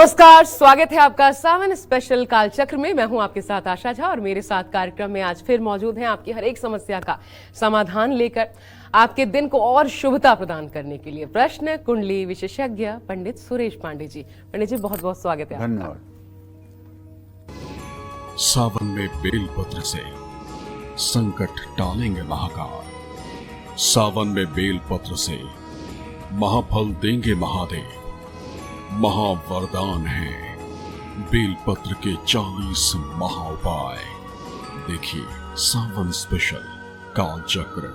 नमस्कार, स्वागत है आपका सावन स्पेशल कालचक्र में। मैं हूं आपके साथ आशा झा और मेरे साथ कार्यक्रम में आज फिर मौजूद हैं आपकी हर एक समस्या का समाधान लेकर आपके दिन को और शुभता प्रदान करने के लिए प्रश्न कुंडली विशेषज्ञ पंडित सुरेश पांडे जी। पंडित जी बहुत बहुत स्वागत है। धन्यवाद। सावन में बेलपत्र से संकट टालेंगे महाकाल। सावन में बेलपत्र से महाफल देंगे महादेव। महावरदान है बेलपत्र के 40 महाउपाय। देखिए सावन स्पेशल कालचक्र।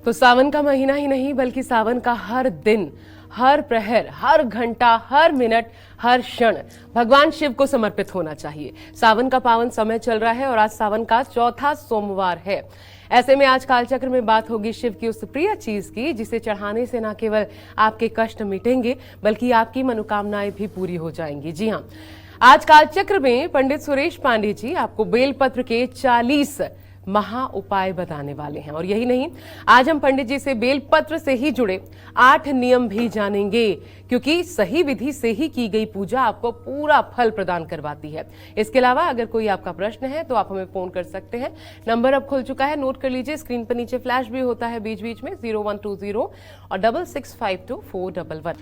तो सावन का महीना ही नहीं बल्कि सावन का हर दिन, हर प्रहर, हर घंटा, हर मिनट, हर क्षण भगवान शिव को समर्पित होना चाहिए। सावन का पावन समय चल रहा है और आज सावन का चौथा सोमवार है। ऐसे में आज कालचक्र में बात होगी शिव की उस प्रिय चीज की जिसे चढ़ाने से न केवल आपके कष्ट मिटेंगे बल्कि आपकी मनोकामनाएं भी पूरी हो जाएंगी। जी हाँ, आज कालचक्र में पंडित सुरेश पांडे जी आपको बेलपत्र के 40 महा उपाय बताने वाले हैं। और यही नहीं, आज हम पंडित जी से बेलपत्र से ही जुड़े 8 नियम भी जानेंगे, क्योंकि सही विधि से ही की गई पूजा आपको पूरा फल प्रदान करवाती है। इसके अलावा अगर कोई आपका प्रश्न है तो आप हमें फोन कर सकते हैं। नंबर अब खुल चुका है, नोट कर लीजिए। स्क्रीन पर नीचे फ्लैश भी होता है बीच बीच में 0120 और 6652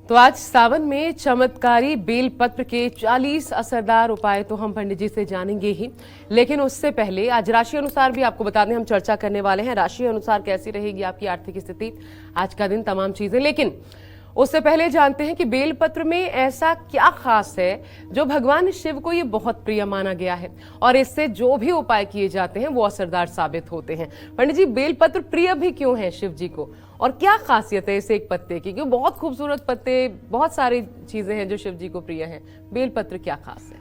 तो आज सावन में चमत्कारी बेलपत्र के 40 असरदार उपाय तो हम पंडित जी से जानेंगे ही, लेकिन उससे पहले आज राशि अनुसार भी आपको बता दें हम चर्चा करने वाले हैं। राशि अनुसार कैसी रहेगी आपकी आर्थिक स्थिति, आज का दिन, तमाम चीजें। लेकिन उससे पहले जानते हैं कि बेलपत्र में ऐसा क्या खास है जो भगवान शिव को ये बहुत प्रिय माना गया है और इससे जो भी उपाय किए जाते हैं वो असरदार साबित होते हैं। पंडित जी, बेलपत्र प्रिय भी क्यों है शिव जी को और क्या खासियत है इस एक पत्ते की? क्योंकि बहुत खूबसूरत पत्ते, बहुत सारी चीजें हैं जो शिव जी को प्रिय हैं, बेलपत्र क्या खास है?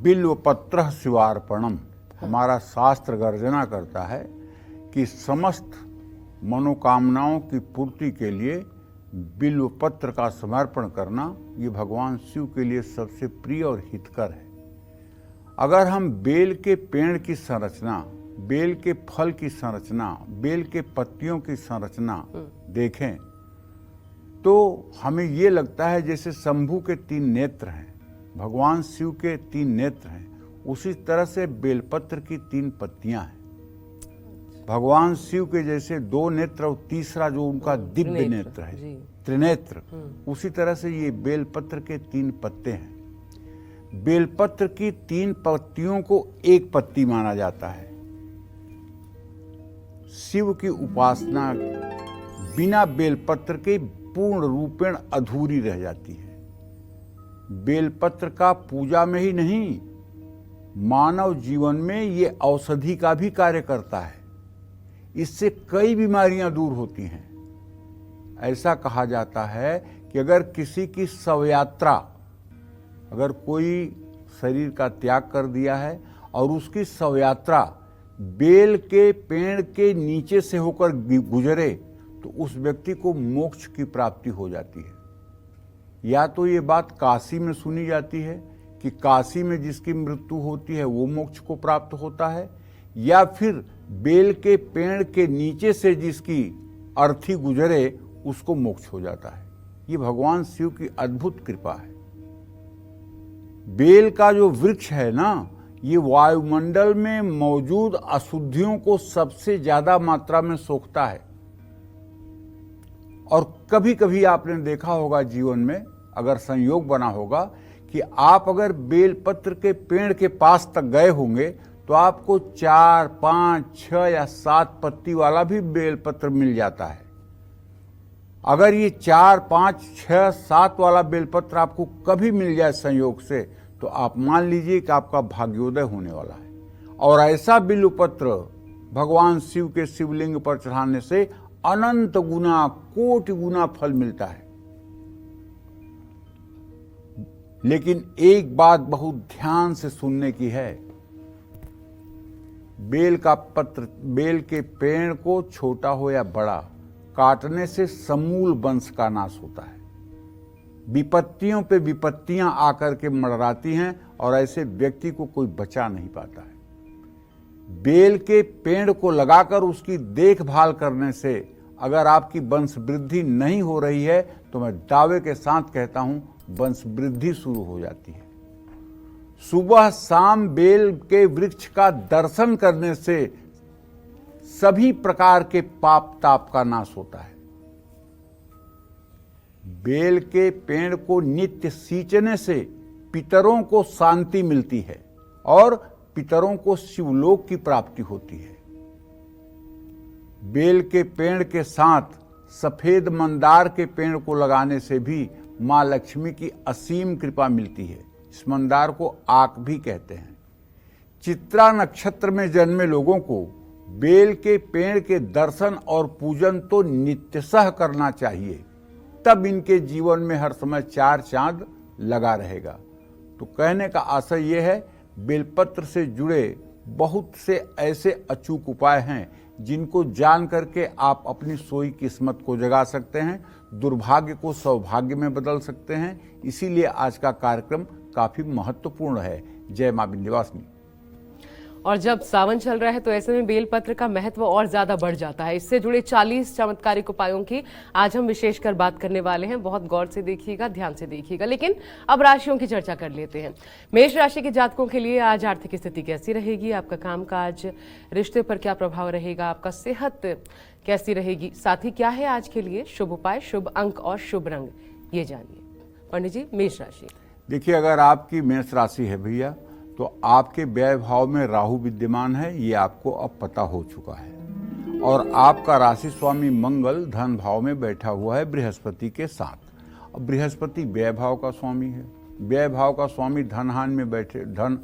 बिल्वपत्र शिवार्पणम, हमारा शास्त्र गर्जना करता है कि समस्त मनोकामनाओं की पूर्ति के लिए बिल्वपत्र का समर्पण करना ये भगवान शिव के लिए सबसे प्रिय और हितकर है। अगर हम बेल के पेड़ की संरचना, बेल के फल की संरचना, बेल के पत्तियों की संरचना देखें तो हमें ये लगता है जैसे शंभू के 3 नेत्र हैं, भगवान शिव के 3 नेत्र हैं, उसी तरह से बेलपत्र की 3 पत्तियां हैं। भगवान शिव के जैसे 2 नेत्र और तीसरा जो उनका दिव्य नेत्र है, त्रिनेत्र, उसी तरह से ये बेलपत्र के 3 पत्ते हैं। बेलपत्र की 3 पत्तियों को एक पत्ती माना जाता है। शिव की उपासना बिना बेलपत्र के पूर्ण रूपेण अधूरी रह जाती है। बेलपत्र का पूजा में ही नहीं, मानव जीवन में ये औषधि का भी कार्य करता है। इससे कई बीमारियां दूर होती हैं। ऐसा कहा जाता है कि अगर किसी की शवयात्रा, अगर कोई शरीर का त्याग कर दिया है और उसकी शवयात्रा बेल के पेड़ के नीचे से होकर गुजरे तो उस व्यक्ति को मोक्ष की प्राप्ति हो जाती है। या तो ये बात काशी में सुनी जाती है कि काशी में जिसकी मृत्यु होती है वो मोक्ष को प्राप्त होता है, या फिर बेल के पेड़ के नीचे से जिसकी अर्थी गुजरे उसको मोक्ष हो जाता है। ये भगवान शिव की अद्भुत कृपा है। बेल का जो वृक्ष है ना, ये वायुमंडल में मौजूद अशुद्धियों को सबसे ज्यादा मात्रा में सोखता है। और कभी कभी आपने देखा होगा जीवन में, अगर संयोग बना होगा कि आप अगर बेलपत्र के पेड़ के पास तक गए होंगे तो आपको 4, 5, 6 या 7 पत्ती वाला भी बेलपत्र मिल जाता है। अगर ये 4, 5, 6, 7 वाला बेलपत्र आपको कभी मिल जाए संयोग से तो आप मान लीजिए कि आपका भाग्योदय होने वाला है। और ऐसा बिल्वपत्र भगवान शिव के शिवलिंग पर चढ़ाने से अनंत गुना, कोटि गुना फल मिलता है। लेकिन एक बात बहुत ध्यान से सुनने की है, बेल का पत्र, बेल के पेड़ को छोटा हो या बड़ा, काटने से समूल वंश का नाश होता है। विपत्तियों पे विपत्तियां आकर के मंडराती हैं और ऐसे व्यक्ति को कोई बचा नहीं पाता है। बेल के पेड़ को लगाकर उसकी देखभाल करने से अगर आपकी वंश वृद्धि नहीं हो रही है तो मैं दावे के साथ कहता हूं वंश वृद्धि शुरू हो जाती है। सुबह शाम बेल के वृक्ष का दर्शन करने से सभी प्रकार के पाप ताप का नाश होता है। बेल के पेड़ को नित्य सींचने से पितरों को शांति मिलती है और पितरों को शिवलोक की प्राप्ति होती है। बेल के पेड़ के साथ सफेद मंदार के पेड़ को लगाने से भी मां लक्ष्मी की असीम कृपा मिलती है। इस मंदार को आक भी कहते हैं। चित्रा नक्षत्र में जन्मे लोगों को बेल के पेड़ के दर्शन और पूजन तो नित्यशः करना चाहिए, तब इनके जीवन में हर समय चार चांद लगा रहेगा। तो कहने का आशय यह है, बेलपत्र से जुड़े बहुत से ऐसे अचूक उपाय हैं जिनको जान करके आप अपनी सोई किस्मत को जगा सकते हैं, दुर्भाग्य को सौभाग्य में बदल सकते हैं। इसीलिए आज का कार्यक्रम काफी महत्वपूर्ण है। जय मां विंध्यवासिनी। और जब सावन चल रहा है तो ऐसे में बेलपत्र का महत्व और ज्यादा बढ़ जाता है। इससे जुड़े 40 चमत्कारिक उपायों की आज हम विशेषकर बात करने वाले हैं। बहुत गौर से देखिएगा, ध्यान से देखिएगा। लेकिन अब राशियों की चर्चा कर लेते हैं। मेष राशि के जातकों के लिए आज आर्थिक स्थिति कैसी रहेगी, आपका कामकाज, रिश्ते पर क्या प्रभाव रहेगा, आपका सेहत कैसी रहेगी, साथ ही क्या है आज के लिए शुभ उपाय, शुभ अंक और शुभ रंग, ये जानिए। पंडित जी, मेष राशि। देखिए, अगर आपकी मेष राशि है भैया तो आपके व्यय भाव में राहु विद्यमान है, ये आपको अब पता हो चुका है। और आपका राशि स्वामी मंगल धन भाव में बैठा हुआ है बृहस्पति के साथ। अब बृहस्पति व्यय भाव का स्वामी है। व्यय भाव का स्वामी धन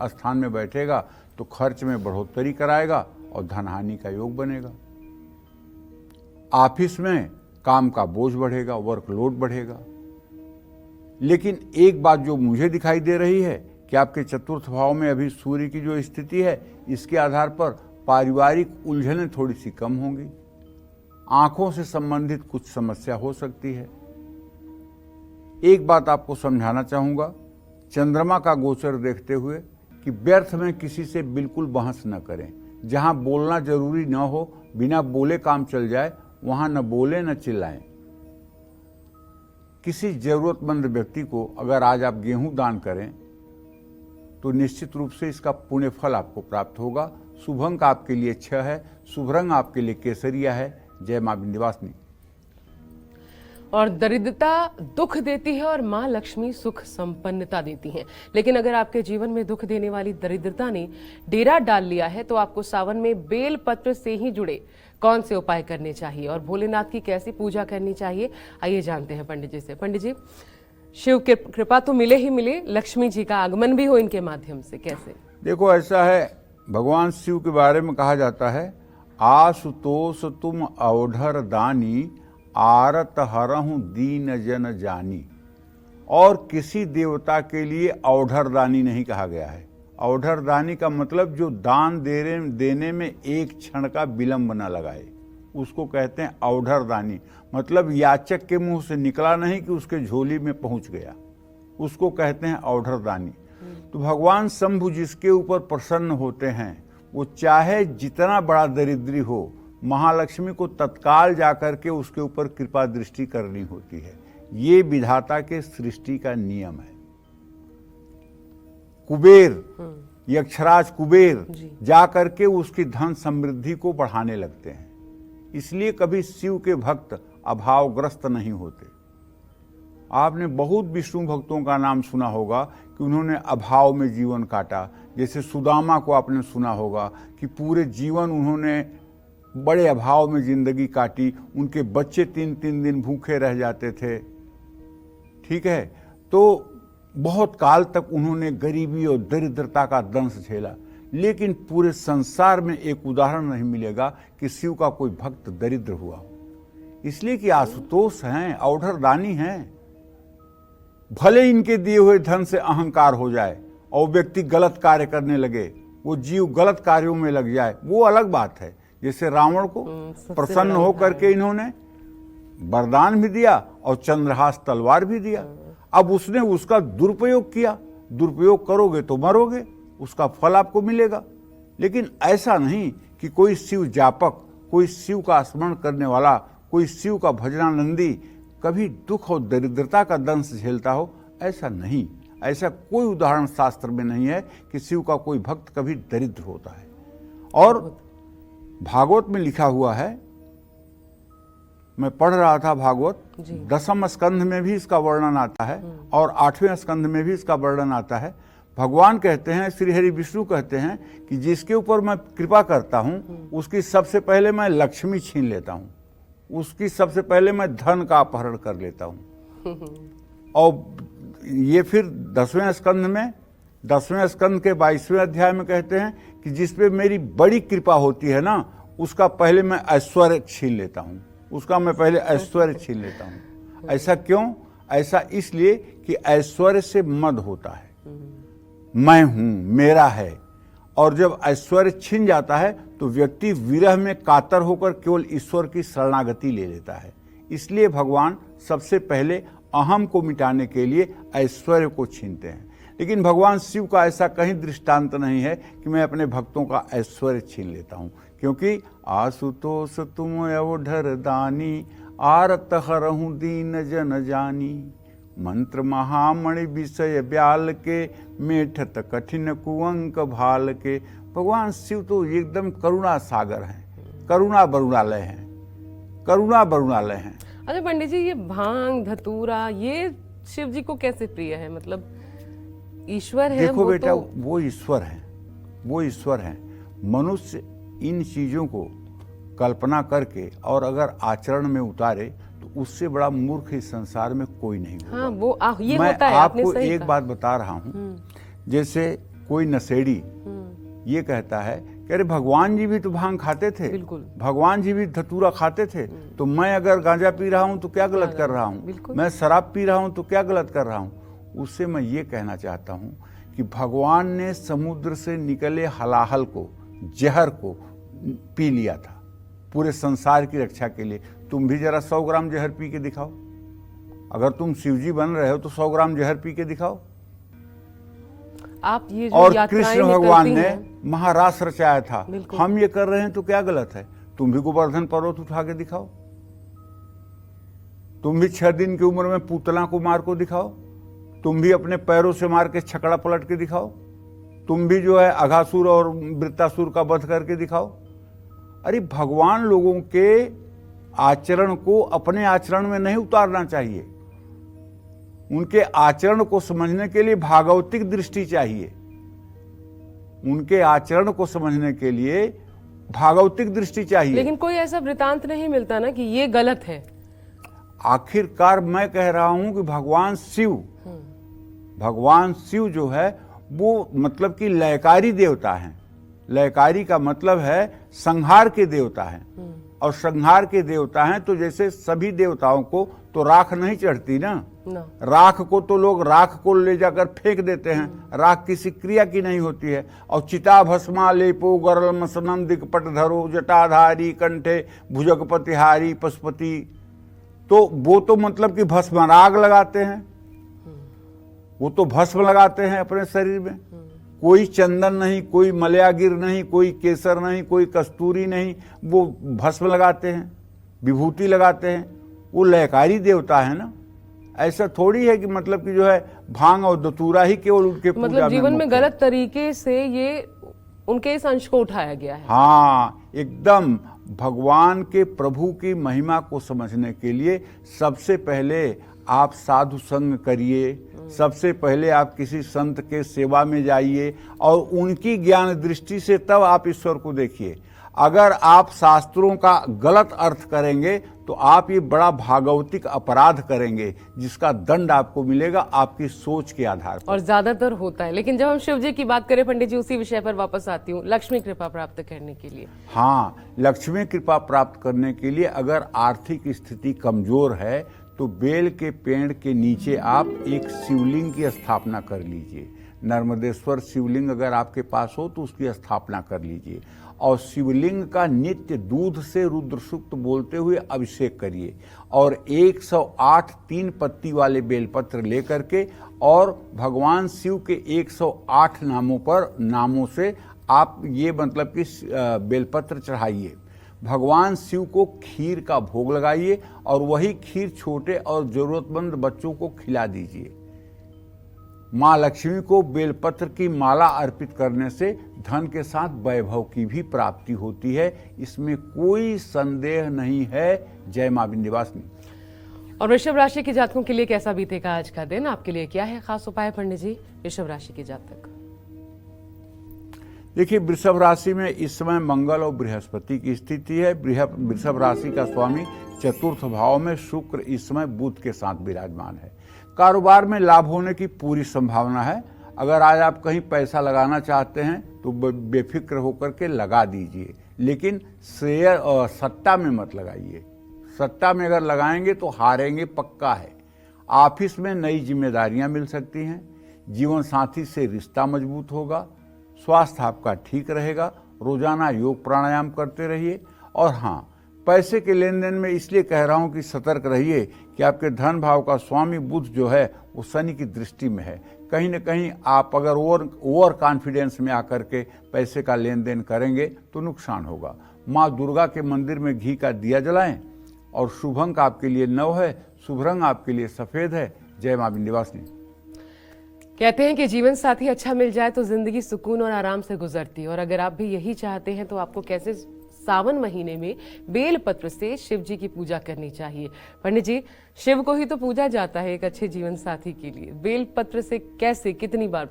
स्थान में बैठेगा तो खर्च में बढ़ोतरी कराएगा और धन हानि का योग बनेगा। ऑफिस में काम का बोझ बढ़ेगा, वर्कलोड बढ़ेगा। लेकिन एक बात जो मुझे दिखाई दे रही है कि आपके चतुर्थ भाव में अभी सूर्य की जो स्थिति है, इसके आधार पर पारिवारिक उलझनें थोड़ी सी कम होंगी। आंखों से संबंधित कुछ समस्या हो सकती है। एक बात आपको समझाना चाहूंगा, चंद्रमा का गोचर देखते हुए कि व्यर्थ में किसी से बिल्कुल बहस न करें। जहां बोलना जरूरी न हो, बिना बोले काम चल जाए, वहां न बोले न चिल्लाएं। किसी जरूरतमंद व्यक्ति को अगर आज आप गेहूं दान करें तो निश्चित रूप से इसका पुण्य फल आपको प्राप्त होगा। शुभ अंक आपके लिए 6 है, शुभ रंग आपके लिए केसरिया है। जय मां विंध्यवासिनी। और दरिद्रता दुख देती है और मां लक्ष्मी सुख संपन्नता देती हैं। लेकिन अगर आपके जीवन में दुख देने वाली दरिद्रता ने डेरा डाल लिया है तो आपको सावन में बेल पत्र से ही जुड़े कौन से उपाय करने चाहिए और भोलेनाथ की कैसी पूजा करनी चाहिए, आइए जानते हैं पंडित जी से। पंडित जी, शिव की कृपा तो मिले ही मिले, लक्ष्मी जी का आगमन भी हो इनके माध्यम से, कैसे? देखो, ऐसा है, भगवान शिव के बारे में कहा जाता है, आशुतोष तुम अवधर दानी, आरत हरहु दीन जन जानी। और किसी देवता के लिए अवधर दानी नहीं कहा गया है। अवधर दानी का मतलब जो दान देने में एक क्षण का विलंब न लगाए, उसको कहते हैं अवधर दानी। मतलब याचक के मुंह से निकला नहीं कि उसके झोली में पहुंच गया, उसको कहते हैं अवधर दानी। तो भगवान शंभु जिसके ऊपर प्रसन्न होते हैं, वो चाहे जितना बड़ा दरिद्री हो, महालक्ष्मी को तत्काल जाकर के उसके ऊपर कृपा दृष्टि करनी होती है। ये विधाता के सृष्टि का नियम है। कुबेर, यक्षराज कुबेर जाकर के उसकी धन समृद्धि को बढ़ाने लगते हैं। इसलिए कभी शिव के भक्त अभावग्रस्त नहीं होते। आपने बहुत विष्णु भक्तों का नाम सुना होगा कि उन्होंने अभाव में जीवन काटा। जैसे सुदामा को आपने सुना होगा कि पूरे जीवन उन्होंने बड़े अभाव में जिंदगी काटी। उनके बच्चे 3-3 दिन भूखे रह जाते थे। ठीक है, तो बहुत काल तक उन्होंने गरीबी और दरिद्रता का दंश झेला। लेकिन पूरे संसार में एक उदाहरण नहीं मिलेगा कि शिव का कोई भक्त दरिद्र हुआ हो। इसलिए कि आशुतोष हैं, अवधर दानी हैं। भले इनके दिए हुए धन से अहंकार हो जाए और व्यक्ति गलत कार्य करने लगे, वो जीव गलत कार्यों में लग जाए, वो अलग बात है। जैसे रावण को प्रसन्न होकर के इन्होंने वरदान भी दिया और चंद्रहास तलवार भी दिया। अब उसने उसका दुरुपयोग किया। दुरुपयोग करोगे तो मरोगे, उसका फल आपको मिलेगा। लेकिन ऐसा नहीं कि कोई शिव जापक, कोई शिव का स्मरण करने वाला, कोई शिव का भजनानंदी कभी दुख और दरिद्रता का दंश झेलता हो, ऐसा नहीं। ऐसा कोई उदाहरण शास्त्र में नहीं है कि शिव का कोई भक्त कभी दरिद्र होता है। और भागवत में लिखा हुआ है, मैं पढ़ रहा था भागवत, 10वें स्कंध में भी इसका वर्णन आता है और 8वें स्कंध में भी इसका वर्णन आता है। भगवान कहते हैं, श्री हरि विष्णु कहते हैं कि जिसके ऊपर मैं कृपा करता हूं उसकी सबसे पहले मैं लक्ष्मी छीन लेता हूं, उसकी सबसे पहले मैं धन का अपहरण कर लेता हूं। और ये फिर 10वें स्कंद के 22वें अध्याय में कहते हैं कि जिसपे मेरी बड़ी कृपा होती है ना, उसका पहले मैं ऐश्वर्य छीन लेता हूं, उसका मैं पहले ऐश्वर्य छीन लेता हूं। ऐसा क्यों? ऐसा इसलिए कि ऐश्वर्य से मद होता है, मैं हूं, मेरा है। और जब ऐश्वर्य छिन जाता है तो व्यक्ति विरह में कातर होकर केवल ईश्वर की शरणागति ले लेता है। इसलिए भगवान सबसे पहले अहम को मिटाने के लिए ऐश्वर्य को छीनते हैं। लेकिन भगवान शिव का ऐसा कहीं दृष्टांत नहीं है कि मैं अपने भक्तों का ऐश्वर्य छीन लेता हूं, क्योंकि आशुतोष तुम अवधर दानी, आरत हरहूं दीन जन जानी। मंत्र महामणि विषय ब्याल के, मेठत कठिन कुअंक भाल के। भगवान शिव तो एकदम करुणा सागर हैं, करुणा बरुणालय हैं, करुणा बरुणालय हैं। अरे पंडित जी, ये भांग धतूरा ये शिव जी को कैसे प्रिय है? मतलब ईश्वर है। देखो बेटा, वो ईश्वर हैं, वो ईश्वर हैं। मनुष्य इन चीजों को कल्पना करके और अगर आचरण में उतारे तो उससे बड़ा मूर्ख इस संसार में कोई नहीं होगा। हाँ, वो ये मैं होता है, आपने आपको सही एक कहा। बात बता रहा हूँ, जैसे कोई नशेड़ी ये कहता है कि अरे भगवान जी भी तो भांग खाते थे, बिल्कुल। भगवान जी भी धतूरा खाते थे, तो मैं अगर गांजा पी रहा हूँ तो क्या गलत कर रहा हूँ, मैं शराब पी रहा हूँ तो क्या गलत कर रहा हूँ। उससे मैं ये कहना चाहता हूँ कि भगवान ने समुद्र से निकले हलाहल को, जहर को पी लिया था पूरे संसार की रक्षा के लिए। तुम भी जरा 100 ग्राम जहर पी के दिखाओ। अगर तुम शिवजी बन रहे हो तो 100 ग्राम जहर पी के दिखाओ। आप ये जो और यात्राएं कृष्ण भगवान निकलती ने हैं, महारास रचाया था। बिल्कुल। हम ये कर रहे हैं तो क्या गलत है? तुम भी गोवर्धन पर्वत उठा के दिखाओ, तुम भी 6 दिन की उम्र में पूतना को मार को दिखाओ, तुम भी अपने पैरों से मार के छकड़ा पलट के दिखाओ, तुम भी जो है अघासुर और वृत्तासुर का वध करके दिखाओ। अरे भगवान लोगों के आचरण को अपने आचरण में नहीं उतारना चाहिए, उनके आचरण को समझने के लिए भागवतिक दृष्टि चाहिए। उनके आचरण को समझने के लिए भागवतिक दृष्टि चाहिए। लेकिन कोई ऐसा वृतांत नहीं मिलता ना कि ये गलत है। आखिरकार मैं कह रहा हूं कि भगवान शिव जो है वो मतलब कि लयकारी देवता हैं। लयकारी का मतलब है संहार के देवता हैं, और संहार के देवता हैं तो जैसे सभी देवताओं को तो राख नहीं चढ़ती ना, राख को तो लोग राख को ले जाकर फेंक देते हैं, राख किसी क्रिया की नहीं होती है। और चिता भस्मा लेपो गरल मसनम दिक्पट धरो जटाधारी कंठे भुजगपतिहारी पशुपति, तो वो तो मतलब कि भस्म राग लगाते हैं, वो तो भस्म लगाते हैं अपने शरीर में। कोई चंदन नहीं, कोई मलयागिर नहीं, कोई केसर नहीं, कोई कस्तूरी नहीं, वो भस्म लगाते हैं, विभूति लगाते हैं। वो लयकारी देवता है ना। ऐसा थोड़ी है कि मतलब कि जो है भांग और दतूरा ही केवल उनके पूजा मतलब जीवन में मुख्य है। गलत तरीके से ये उनके इस अंश को उठाया गया है। हाँ, एकदम। भगवान के प्रभु की महिमा को समझने के लिए सबसे पहले आप साधु संग करिए, सबसे पहले आप किसी संत के सेवा में जाइए और उनकी ज्ञान दृष्टि से तब आप ईश्वर को देखिए। अगर आप शास्त्रों का गलत अर्थ करेंगे तो आप ये बड़ा भागवतिक अपराध करेंगे, जिसका दंड आपको मिलेगा आपकी सोच के आधार पर। और ज्यादातर होता है। लेकिन जब हम शिव जी की बात करें पंडित जी, उसी विषय पर वापस आती हूँ, लक्ष्मी कृपा प्राप्त करने के लिए। हाँ, लक्ष्मी कृपा प्राप्त करने के लिए अगर आर्थिक स्थिति कमजोर है तो बेल के पेड़ के नीचे आप एक शिवलिंग की स्थापना कर लीजिए। नर्मदेश्वर शिवलिंग अगर आपके पास हो तो उसकी स्थापना कर लीजिए और शिवलिंग का नित्य दूध से रुद्र सूक्त बोलते हुए अभिषेक करिए और 108 3 पत्ती वाले बेलपत्र लेकर के और भगवान शिव के 108 नामों से आप ये मतलब कि बेलपत्र चढ़ाइए। भगवान शिव को खीर का भोग लगाइए और वही खीर छोटे और जरूरतमंद बच्चों को खिला दीजिए। माँ लक्ष्मी को बेलपत्र की माला अर्पित करने से धन के साथ वैभव की भी प्राप्ति होती है, इसमें कोई संदेह नहीं है। जय माँ विंध्यवासिनी। और वृषभ राशि के जातकों के लिए कैसा बीतेगा आज का दिन? आपके लिए क्या है खास उपाय पंडित जी? वृषभ राशि के जातक देखिए, वृषभ राशि में इस समय मंगल और बृहस्पति की स्थिति है। वृषभ राशि का स्वामी चतुर्थ भाव में शुक्र इस समय बुध के साथ विराजमान है। कारोबार में लाभ होने की पूरी संभावना है। अगर आज आप कहीं पैसा लगाना चाहते हैं तो बेफिक्र होकर के लगा दीजिए, लेकिन शेयर और सट्टा में मत लगाइए। सट्टा में अगर लगाएंगे तो हारेंगे पक्का है। ऑफिस में नई जिम्मेदारियां मिल सकती हैं। जीवन साथी से रिश्ता मजबूत होगा। स्वास्थ्य आपका ठीक रहेगा। रोजाना योग प्राणायाम करते रहिए। और हाँ, पैसे के लेन देन में इसलिए कह रहा हूं कि सतर्क रहिए कि आपके धन भाव का स्वामी बुध जो है वो शनि की दृष्टि में है। कहीं न कहीं आप अगर ओवर कॉन्फिडेंस में आकर के पैसे का लेन देन करेंगे तो नुकसान होगा। माँ दुर्गा के मंदिर में घी का दिया जलाएं। और शुभ अंक आपके लिए 9 है। शुभ रंग आपके लिए सफेद है। जय माँ विंध्यवासिनी। कहते हैं कि जीवन साथी अच्छा मिल जाए तो जिंदगी सुकून और आराम से गुजरती है। और अगर आप भी यही चाहते हैं तो आपको कैसे सावन महीने में बेल पत्र से शिव जी की पूजा करनी चाहिए? पंडित जी, शिव को ही तो पूजा जाता है एक अच्छे जीवन साथी के लिए। बेल पत्र से कैसे, कितनी बार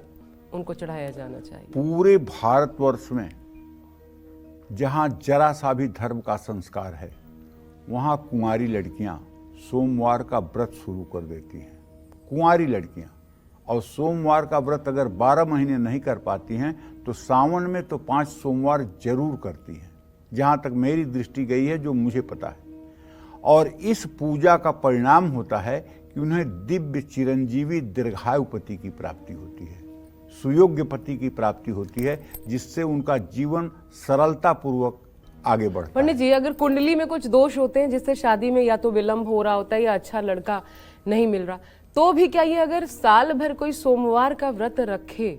उनको चढ़ाया जाना चाहिए? पूरे भारतवर्ष में जहां जरा सा भी धर्म का संस्कार है, वहां कुंवारी लड़कियां सोमवार का व्रत शुरू कर देती हैं। कुंवारी लड़कियां। और सोमवार का व्रत अगर 12 महीने नहीं कर पाती हैं तो सावन में तो 5 सोमवार जरूर करती हैं, जहां तक मेरी दृष्टि गई है, जो मुझे पता है। और इस पूजा का परिणाम होता है कि उन्हें दिव्य चिरंजीवी दीर्घायु पति की प्राप्ति होती है, सुयोग्य पति की प्राप्ति होती है, जिससे उनका जीवन सरलता पूर्वक आगे बढ़ता है। पंडित जी, अगर कुंडली में कुछ दोष होते हैं जिससे शादी में या तो विलंब हो रहा होता है या अच्छा लड़का नहीं मिल रहा, तो भी क्या ये अगर साल भर कोई सोमवार का व्रत रखे,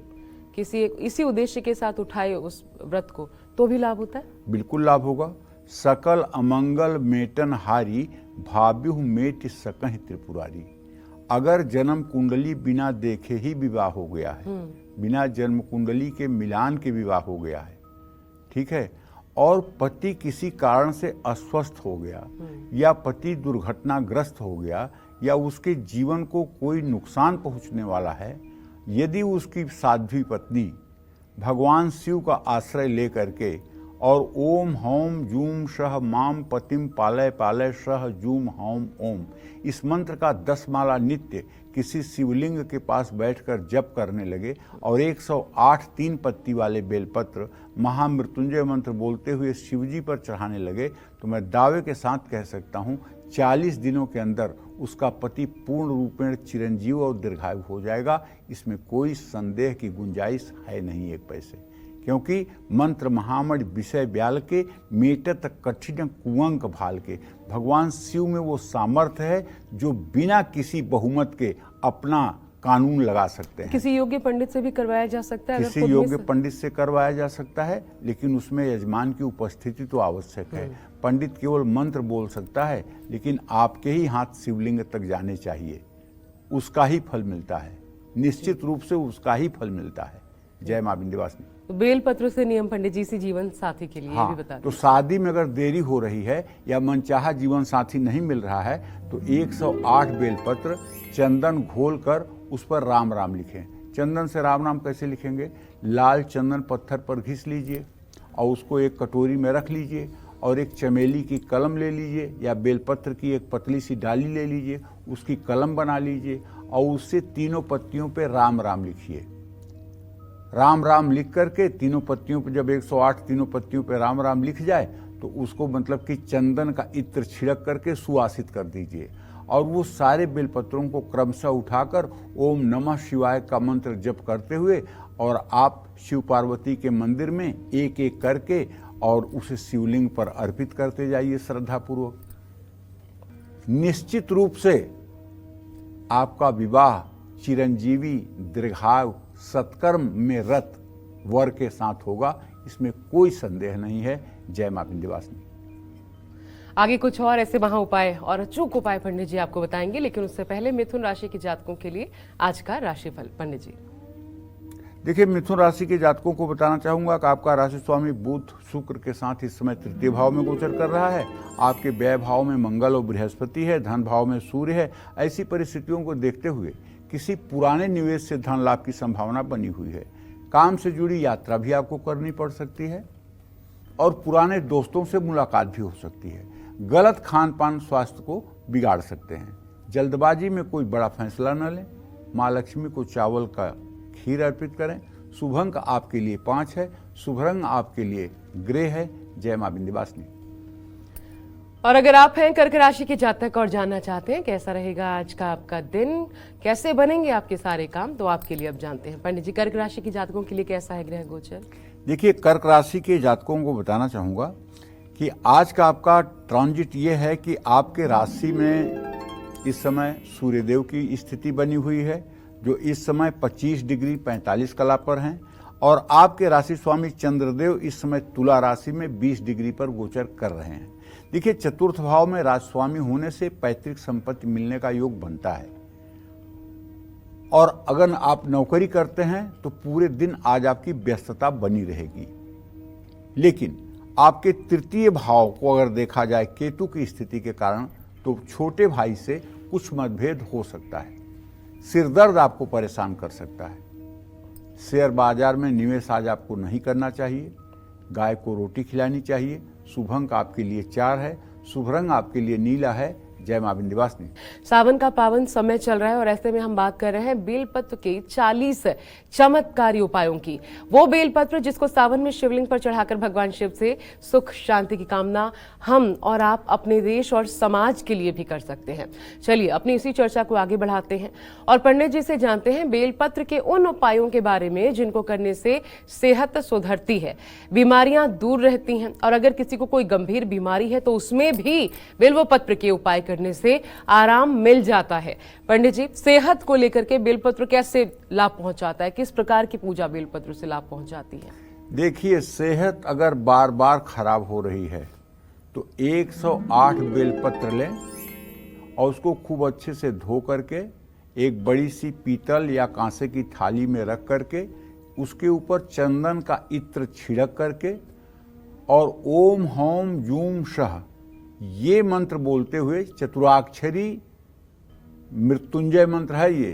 इसी उद्देश्य के साथ उठाए उस व्रत को, तो भी लाभ होता है? बिल्कुल लाभ होगा। सकल अमंगल मेटन हारी, भाव्यु मेट सकहि त्रिपुरारी। अगर जन्म कुंडली बिना देखे ही विवाह हो गया है, बिना जन्म कुंडली के मिलान के विवाह हो गया है, ठीक है, और पति किसी कारण से अस्वस्थ हो गया या पति दुर्घटनाग्रस्त हो गया या उसके जीवन को कोई नुकसान पहुंचने वाला है, यदि उसकी साध्वी पत्नी भगवान शिव का आश्रय लेकर के और ओम हौम जूम शह माम पतिम पालय पालय शह जूम हौम ओम, इस मंत्र का 10 माला नित्य किसी शिवलिंग के पास बैठकर जप करने लगे और 108 3 पत्ती वाले बेलपत्र महामृत्युंजय मंत्र बोलते हुए शिवजी पर चढ़ाने लगे, तो मैं दावे के साथ कह सकता हूँ 40 दिनों के अंदर उसका पति पूर्ण रूपेण चिरंजीव और दीर्घायु हो जाएगा। इसमें कोई संदेह की गुंजाइश है नहीं एक पैसे, क्योंकि मंत्र महामणि विषय ब्याल के मेटत कठिन कुअंक भाल के। भगवान शिव में वो सामर्थ्य है जो बिना किसी बहुमत के अपना कानून लगा सकते हैं। किसी योग्य पंडित से भी करवाया जा सकता है? किसी योग्य पंडित से करवाया जा सकता है, लेकिन उसमें यजमान की उपस्थिति तो आवश्यक है। पंडित केवल मंत्र बोल सकता है, लेकिन आपके ही हाथ शिवलिंग तक जाने चाहिए, उसका ही फल मिलता है, निश्चित रूप से उसका ही फल मिलता है। जय मां विंध्यवासिनी। तो बेलपत्र से नियम पंडित जी, से जीवन साथी के लिए भी बता दें। तो शादी में अगर देरी हो रही है या मनचाहा जीवन साथी नहीं मिल रहा है तो 108 बेलपत्र चंदन घोल कर उस पर राम राम लिखें। चंदन से राम राम कैसे लिखेंगे? लाल चंदन पत्थर पर घिस लीजिए और उसको एक कटोरी में रख लीजिए और एक चमेली की कलम ले लीजिए या बेलपत्र की एक पतली सी डाली ले लीजिए, उसकी कलम बना लीजिए और उससे तीनों पत्तियों पे राम राम लिखिए। राम राम लिख करके तीनों पत्तियों पे, जब 108 तीनों पत्तियों पे राम राम लिख जाए तो उसको मतलब कि चंदन का इत्र छिड़क करके सुवासित कर दीजिए और वो सारे बेलपत्रों को क्रमशः उठाकर ओम नमः शिवाय का मंत्र जप करते हुए और आप शिव पार्वती के मंदिर में एक एक करके और उसे शिवलिंग पर अर्पित करते जाइए श्रद्धापूर्वक। निश्चित रूप से आपका विवाह चिरंजीवी दीर्घायु सत्कर्म में रत वर के साथ होगा, इसमें कोई संदेह नहीं है। जय मां विंध्यवासिनी। आगे कुछ और ऐसे महा उपाय और अचूक उपाय पंडित जी आपको बताएंगे, लेकिन उससे पहले मिथुन राशि के जातकों के लिए आज का राशिफल पंडित जी। देखिए, मिथुन राशि के जातकों को बताना चाहूंगा कि आपका राशि स्वामी बुध शुक्र के साथ इस समय तृतीय भाव में गोचर कर रहा है। आपके व्यय भाव में मंगल और बृहस्पति है, धन भाव में सूर्य है। ऐसी परिस्थितियों को देखते हुए किसी पुराने निवेश से धन लाभ की संभावना बनी हुई है। काम से जुड़ी यात्रा भी आपको करनी पड़ सकती है और पुराने दोस्तों से मुलाकात भी हो सकती है। गलत खान पान स्वास्थ्य को बिगाड़ सकते हैं। जल्दबाजी में कोई बड़ा फैसला न लें। माँ लक्ष्मी को चावल का खीर अर्पित करें। शुभ अंक आपके लिए 5 है। शुभ रंग आपके लिए ग्रे है। जय मां विंध्यवासिनी। और अगर आप हैं कर्क राशि के जातक और जानना चाहते हैं कैसा रहेगा आज का आपका दिन, कैसे बनेंगे आपके सारे काम, तो आपके लिए अब जानते हैं पंडित जी कर्क राशि के जातकों के लिए कैसा है ग्रह गोचर। देखिए, कर्क राशि के जातकों को बताना चाहूंगा कि आज का आपका ट्रांजिट ये है कि आपके राशि में इस समय सूर्यदेव की स्थिति बनी हुई है, जो इस समय 25 डिग्री 45 कला पर हैं, और आपके राशि स्वामी चंद्रदेव इस समय तुला राशि में 20 डिग्री पर गोचर कर रहे हैं। देखिए, चतुर्थ भाव में राजस्वामी होने से पैतृक संपत्ति मिलने का योग बनता है, और अगर आप नौकरी करते हैं तो पूरे दिन आज आपकी व्यस्तता बनी रहेगी। लेकिन आपके तृतीय भाव को अगर देखा जाए केतु की स्थिति के कारण, तो छोटे भाई से कुछ मतभेद हो सकता है। सिरदर्द आपको परेशान कर सकता है। शेयर बाजार में निवेश आज आपको नहीं करना चाहिए। गाय को रोटी खिलानी चाहिए। शुभ अंक आपके लिए 4 है। शुभ रंग आपके लिए नीला है। जय मां विंध्यवासिनी। सावन का पावन समय चल रहा है और ऐसे में हम बात कर रहे हैं बेलपत्र के 40 चमत्कारी उपायों की। वो बेलपत्र जिसको सावन में शिवलिंग पर चढ़ाकर भगवान शिव से सुख शांति की कामना हम और आप अपने देश और समाज के लिए भी कर सकते हैं। चलिए अपनी इसी चर्चा को आगे बढ़ाते हैं और पंडित जी से जानते हैं बेलपत्र के उन उपायों के बारे में जिनको करने से सेहत सुधरती है, बीमारियां दूर रहती हैं, और अगर किसी को कोई गंभीर बीमारी है तो उसमें भी बेलपत्र के उपाय करने से आराम मिल जाता है। पंडित जी, सेहत को लेकर के बेलपत्र कैसे लाभ पहुंचाता है, किस प्रकार की पूजा बेलपत्र से लाभ पहुंचाती है? देखिए, सेहत अगर बार बार खराब हो रही है तो 108 बेलपत्र लें और उसको खूब अच्छे से धो करके एक बड़ी सी पीतल या कांसे की थाली में रख करके उसके ऊपर चंदन का इत्र छिड़क करके और ओम हौम जूम शह ये मंत्र बोलते हुए, चतुराक्षरी मृत्युंजय मंत्र है ये,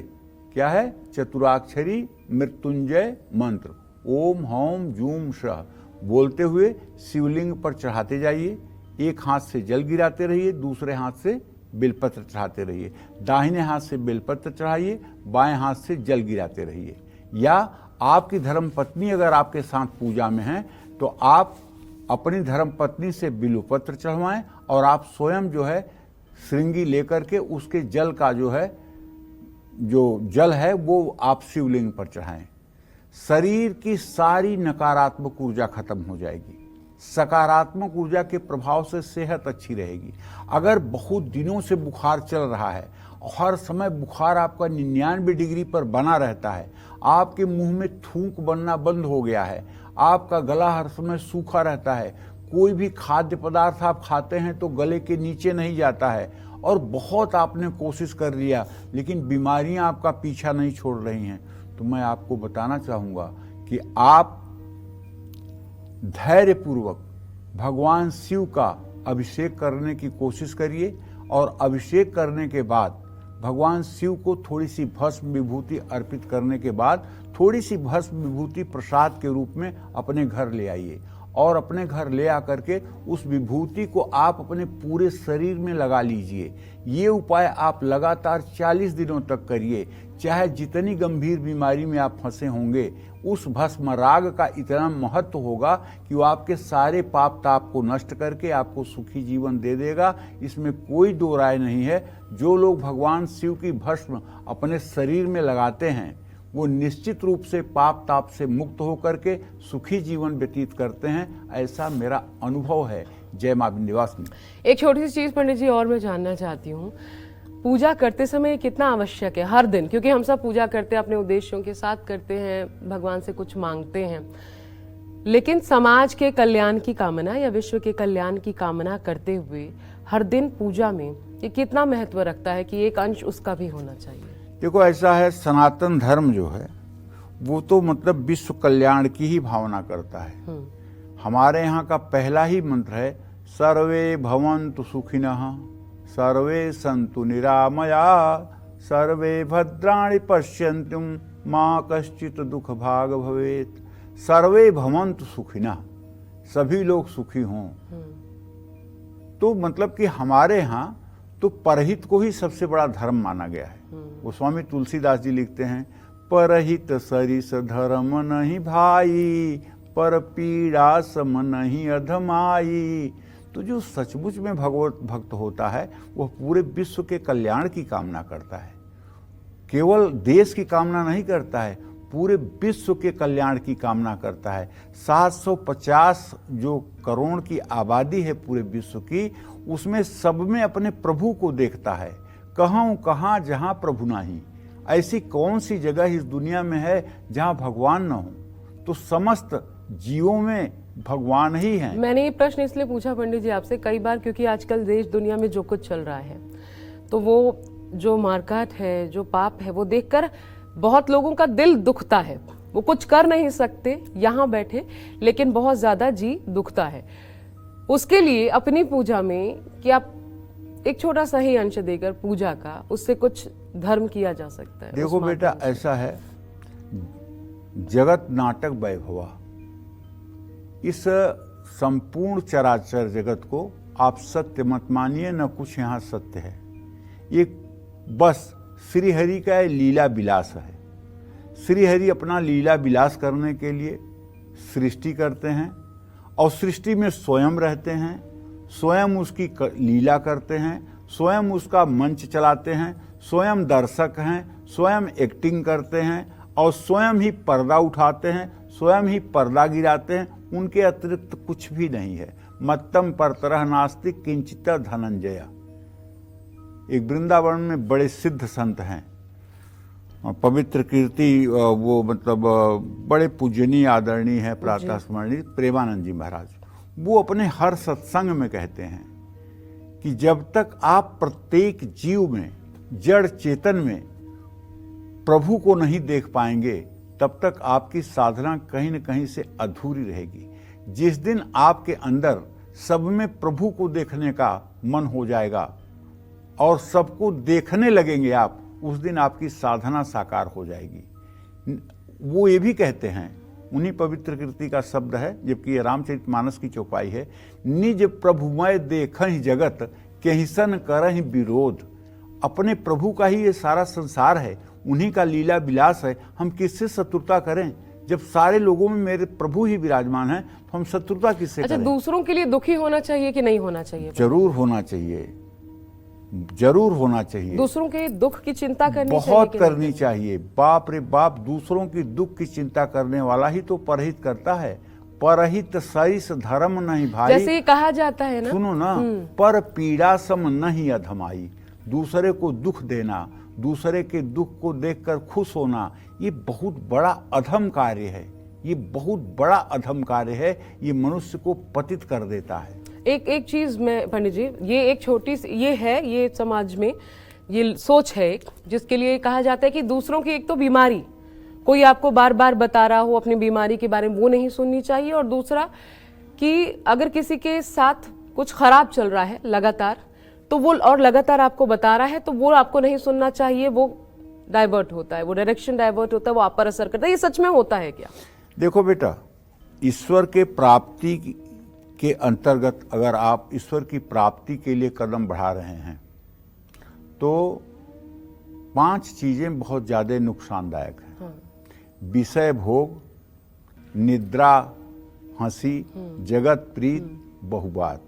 क्या है? चतुराक्षरी मृत्युंजय मंत्र ओम हौम जूम शह बोलते हुए शिवलिंग पर चढ़ाते जाइए। एक हाथ से जल गिराते रहिए, दूसरे हाथ से बेलपत्र चढ़ाते रहिए। दाहिने हाथ से बेलपत्र चढ़ाइए, बाएं हाथ से जल गिराते रहिए। या आपकी धर्म पत्नी अगर आपके साथ पूजा में है तो आप अपनी धर्म पत्नी से बिल्वपत्र चढ़वाएं और आप स्वयं जो है श्रृंगी लेकर के उसके जल का जो जल है वो आप शिवलिंग पर चढ़ाएं। शरीर की सारी नकारात्मक ऊर्जा खत्म हो जाएगी। सकारात्मक ऊर्जा के प्रभाव से सेहत अच्छी रहेगी। अगर बहुत दिनों से बुखार चल रहा है और हर समय बुखार आपका 99 डिग्री पर बना रहता है, आपके मुंह में थूक बनना बंद हो गया है, आपका गला हर समय सूखा रहता है, कोई भी खाद्य पदार्थ आप खाते हैं तो गले के नीचे नहीं जाता है, और बहुत आपने कोशिश कर लिया लेकिन बीमारियां आपका पीछा नहीं छोड़ रही हैं, तो मैं आपको बताना चाहूँगा कि आप धैर्यपूर्वक भगवान शिव का अभिषेक करने की कोशिश करिए और अभिषेक करने के बाद भगवान शिव को थोड़ी सी भस्म विभूति अर्पित करने के बाद थोड़ी सी भस्म विभूति प्रसाद के रूप में अपने घर ले आइए और अपने घर ले आकर के उस विभूति को आप अपने पूरे शरीर में लगा लीजिए। ये उपाय आप लगातार 40 दिनों तक करिए। चाहे जितनी गंभीर बीमारी में आप फंसे होंगे, उस भस्म राग का इतना महत्व होगा कि वो आपके सारे पाप ताप को नष्ट करके आपको सुखी जीवन दे देगा। इसमें कोई दो राय नहीं है। जो लोग भगवान शिव की भस्म अपने शरीर में लगाते हैं वो निश्चित रूप से पाप ताप से मुक्त होकर के सुखी जीवन व्यतीत करते हैं, ऐसा मेरा अनुभव है। जय मां विंध्यवासिनी। एक छोटी सी चीज पंडित जी और मैं जानना चाहती हूँ, पूजा करते समय कितना आवश्यक है हर दिन? क्योंकि हम सब पूजा करते हैं, अपने उद्देश्यों के साथ करते हैं, भगवान से कुछ मांगते हैं, लेकिन समाज के कल्याण की कामना या विश्व के कल्याण की कामना करते हुए हर दिन पूजा में ये कितना महत्व रखता है कि एक अंश उसका भी होना चाहिए? देखो, ऐसा है, सनातन धर्म जो है वो तो मतलब विश्व कल्याण की ही भावना करता है। हमारे यहाँ का पहला ही मंत्र है, सर्वे भवन्तु सुखिनः, सर्वे सन्तु निरामया, सर्वे भद्राणि पश्यन्तु माँ कश्चित् दुख भाग भवेत्। सर्वे भवन्तु सुखिनः, सभी लोग सुखी हों। तो मतलब कि हमारे यहाँ तो परहित को ही सबसे बड़ा धर्म माना गया है। वो स्वामी तुलसीदास जी लिखते हैं, परहित सरिस धर्म नहीं भाई, पर पीड़ा सम नहीं अधमाई। तो जो सचमुच में भगवत भक्त होता है वह पूरे विश्व के कल्याण की कामना करता है, केवल देश की कामना नहीं करता है, पूरे विश्व के कल्याण की कामना करता है। 750 जो करोड़ की आबादी है पूरे विश्व की, उसमें सब में अपने प्रभु को देखता है। कहूँ कहाँ जहाँ प्रभु नहीं, ऐसी कौन सी जगह इस दुनिया में है जहाँ भगवान न हो? तो समस्त जीवों में भगवान ही हैं। मैंने ये प्रश्न इसलिए पूछा पंडित जी आपसे कई बार, क्योंकि आजकल देश दुनिया में जो कुछ चल रहा है, तो वो जो मारकाट है, जो पाप है, वो देखकर बहुत लोगों का दिल दुखता है। वो कुछ कर नहीं सकते यहाँ बैठे, लेकिन बहुत ज्यादा जी दुखता है। उसके लिए अपनी पूजा में क्या एक छोटा सा ही अंश देकर पूजा का, उससे कुछ धर्म किया जा सकता है? देखो बेटा, ऐसा है, जगत नाटक वैभवा, इस संपूर्ण चराचर जगत को आप सत्य मत मानिए, न कुछ यहाँ सत्य है। ये बस श्री हरि का लीला विलास है। श्री हरि अपना लीला विलास करने के लिए सृष्टि करते हैं और सृष्टि में स्वयं रहते हैं, स्वयं उसकी लीला करते हैं, स्वयं उसका मंच चलाते हैं, स्वयं दर्शक हैं, स्वयं एक्टिंग करते हैं और स्वयं ही पर्दा उठाते हैं, स्वयं ही पर्दा गिराते हैं। उनके अतिरिक्त कुछ भी नहीं है। मत्तम परतरह नास्ति किंचित धनंजय। एक वृंदावन में बड़े सिद्ध संत हैं, पवित्र कीर्ति, वो मतलब बड़े पूजनीय आदरणीय है, प्रातः स्मरणीय प्रेमानंद जी महाराज। वो अपने हर सत्संग में कहते हैं कि जब तक आप प्रत्येक जीव में, जड़ चेतन में प्रभु को नहीं देख पाएंगे, तब तक आपकी साधना कहीं न कहीं से अधूरी रहेगी। जिस दिन आपके अंदर सब में प्रभु को देखने का मन हो जाएगा और सबको देखने लगेंगे आप, उस दिन आपकी साधना साकार हो जाएगी। वो ये भी कहते हैं, उन्हीं पवित्र कीर्ति का शब्द है, जबकि ये रामचरितमानस की चौपाई है, निज प्रभुमय देखहि जगत केहिसन करहि विरोध। अपने प्रभु का ही ये सारा संसार है, उन्हीं का लीला विलास है। हम किससे शत्रुता करें? जब सारे लोगों में मेरे प्रभु ही विराजमान हैं, तो हम शत्रुता किससे करें? दूसरों के लिए दुखी होना चाहिए कि नहीं होना चाहिए? जरूर होना चाहिए, जरूर होना चाहिए। दूसरों के दुख की चिंता करनी बहुत करनी चाहिए। बाप रे बाप, दूसरों की दुख की चिंता करने वाला ही तो परहित करता है। परहित सरिस धर्म नहीं भाई, जैसे ये कहा जाता है ना, सुनो ना, पर पीड़ा सम नहीं अधमाई। दूसरे को दुख देना, दूसरे के दुख को देखकर खुश होना, ये बहुत बड़ा अधम कार्य है। ये बहुत बड़ा अधम कार्य है। ये मनुष्य को पतित कर देता है। एक चीज में पंडित जी, ये एक छोटी सी ये है, ये समाज में ये सोच है जिसके लिए कहा जाता है कि दूसरों की एक तो बीमारी, कोई आपको बार बार बता रहा हो अपनी बीमारी के बारे में, वो नहीं सुननी चाहिए। और दूसरा कि अगर किसी के साथ कुछ खराब चल रहा है लगातार, तो वो और लगातार आपको बता रहा है, तो वो आपको नहीं सुनना चाहिए। वो डाइवर्ट होता है, वो डायरेक्शन डाइवर्ट होता है, वो आप पर असर करता है। ये सच में होता है क्या? देखो बेटा, ईश्वर के प्राप्ति के अंतर्गत अगर आप ईश्वर की प्राप्ति के लिए कदम बढ़ा रहे हैं, तो 5 चीजें बहुत ज्यादा नुकसानदायक हैं। हाँ। विषय भोग, निद्रा, हंसी, जगत प्रीत, बहुबात।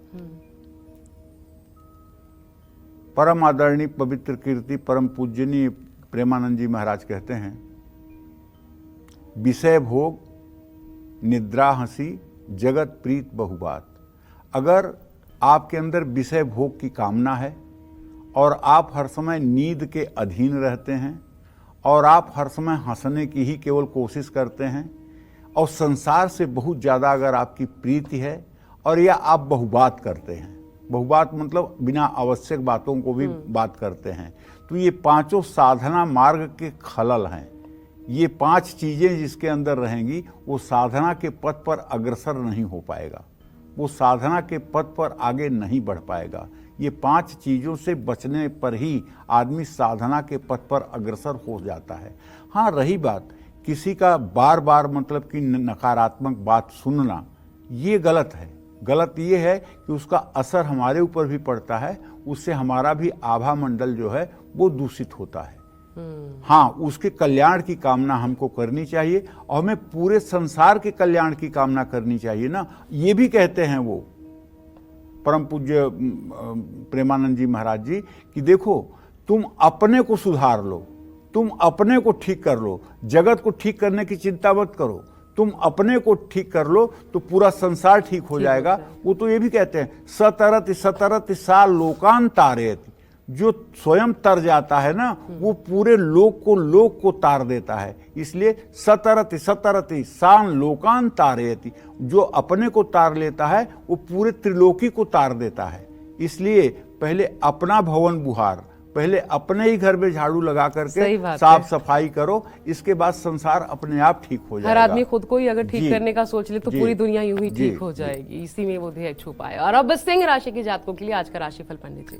परम आदरणीय पवित्र कीर्ति परम पूजनीय प्रेमानंद जी महाराज कहते हैं, विषय भोग, निद्रा, हंसी, जगत प्रीत, बहुबात। अगर आपके अंदर विषय भोग की कामना है और आप हर समय नींद के अधीन रहते हैं और आप हर समय हंसने की ही केवल कोशिश करते हैं और संसार से बहुत ज़्यादा अगर आपकी प्रीति है और या आप बहुबात करते हैं, बहुबात मतलब बिना आवश्यक बातों को भी बात करते हैं। तो ये पांचों साधना मार्ग के खलल हैं। ये 5 चीजें जिसके अंदर रहेंगी वो साधना के पथ पर अग्रसर नहीं हो पाएगा, वो साधना के पथ पर आगे नहीं बढ़ पाएगा। ये 5 चीजों से बचने पर ही आदमी साधना के पथ पर अग्रसर हो जाता है। हाँ, रही बात किसी का बार बार मतलब कि नकारात्मक बात सुनना, ये गलत है। गलत ये है कि उसका असर हमारे ऊपर भी पड़ता है, उससे हमारा भी आभा मंडल जो है वो दूषित होता है। हाँ, उसके कल्याण की कामना हमको करनी चाहिए और हमें पूरे संसार के कल्याण की कामना करनी चाहिए ना। ये भी कहते हैं वो परम पूज्य प्रेमानंद जी महाराज जी कि देखो, तुम अपने को सुधार लो, तुम अपने को ठीक कर लो, जगत को está करने की चिंता मत करो, तुम अपने को ठीक कर लो तो पूरा संसार ठीक हो जाएगा। वो तो ये भी कहते हैं सतरत सतरत सा लोकान तारयति, जो स्वयं तर जाता है ना वो पूरे लोक को तार देता है। इसलिए सतरति सतरति सान लोकान तारयति, जो अपने को तार लेता है वो पूरे त्रिलोकी को तार देता है। इसलिए पहले अपना भवन बुहार, पहले अपने ही घर में झाड़ू लगा करके साफ सफाई करो, इसके बाद संसार अपने आप ठीक हो जाएगा। हर आदमी खुद को ही अगर ठीक करने का सोच ले तो पूरी दुनिया यूं ही ठीक हो जाएगी। इसी में वो ध्येय छुपा है। और अब सिंह राशि के जातकों के लिए आज का राशिफल पंडित जी।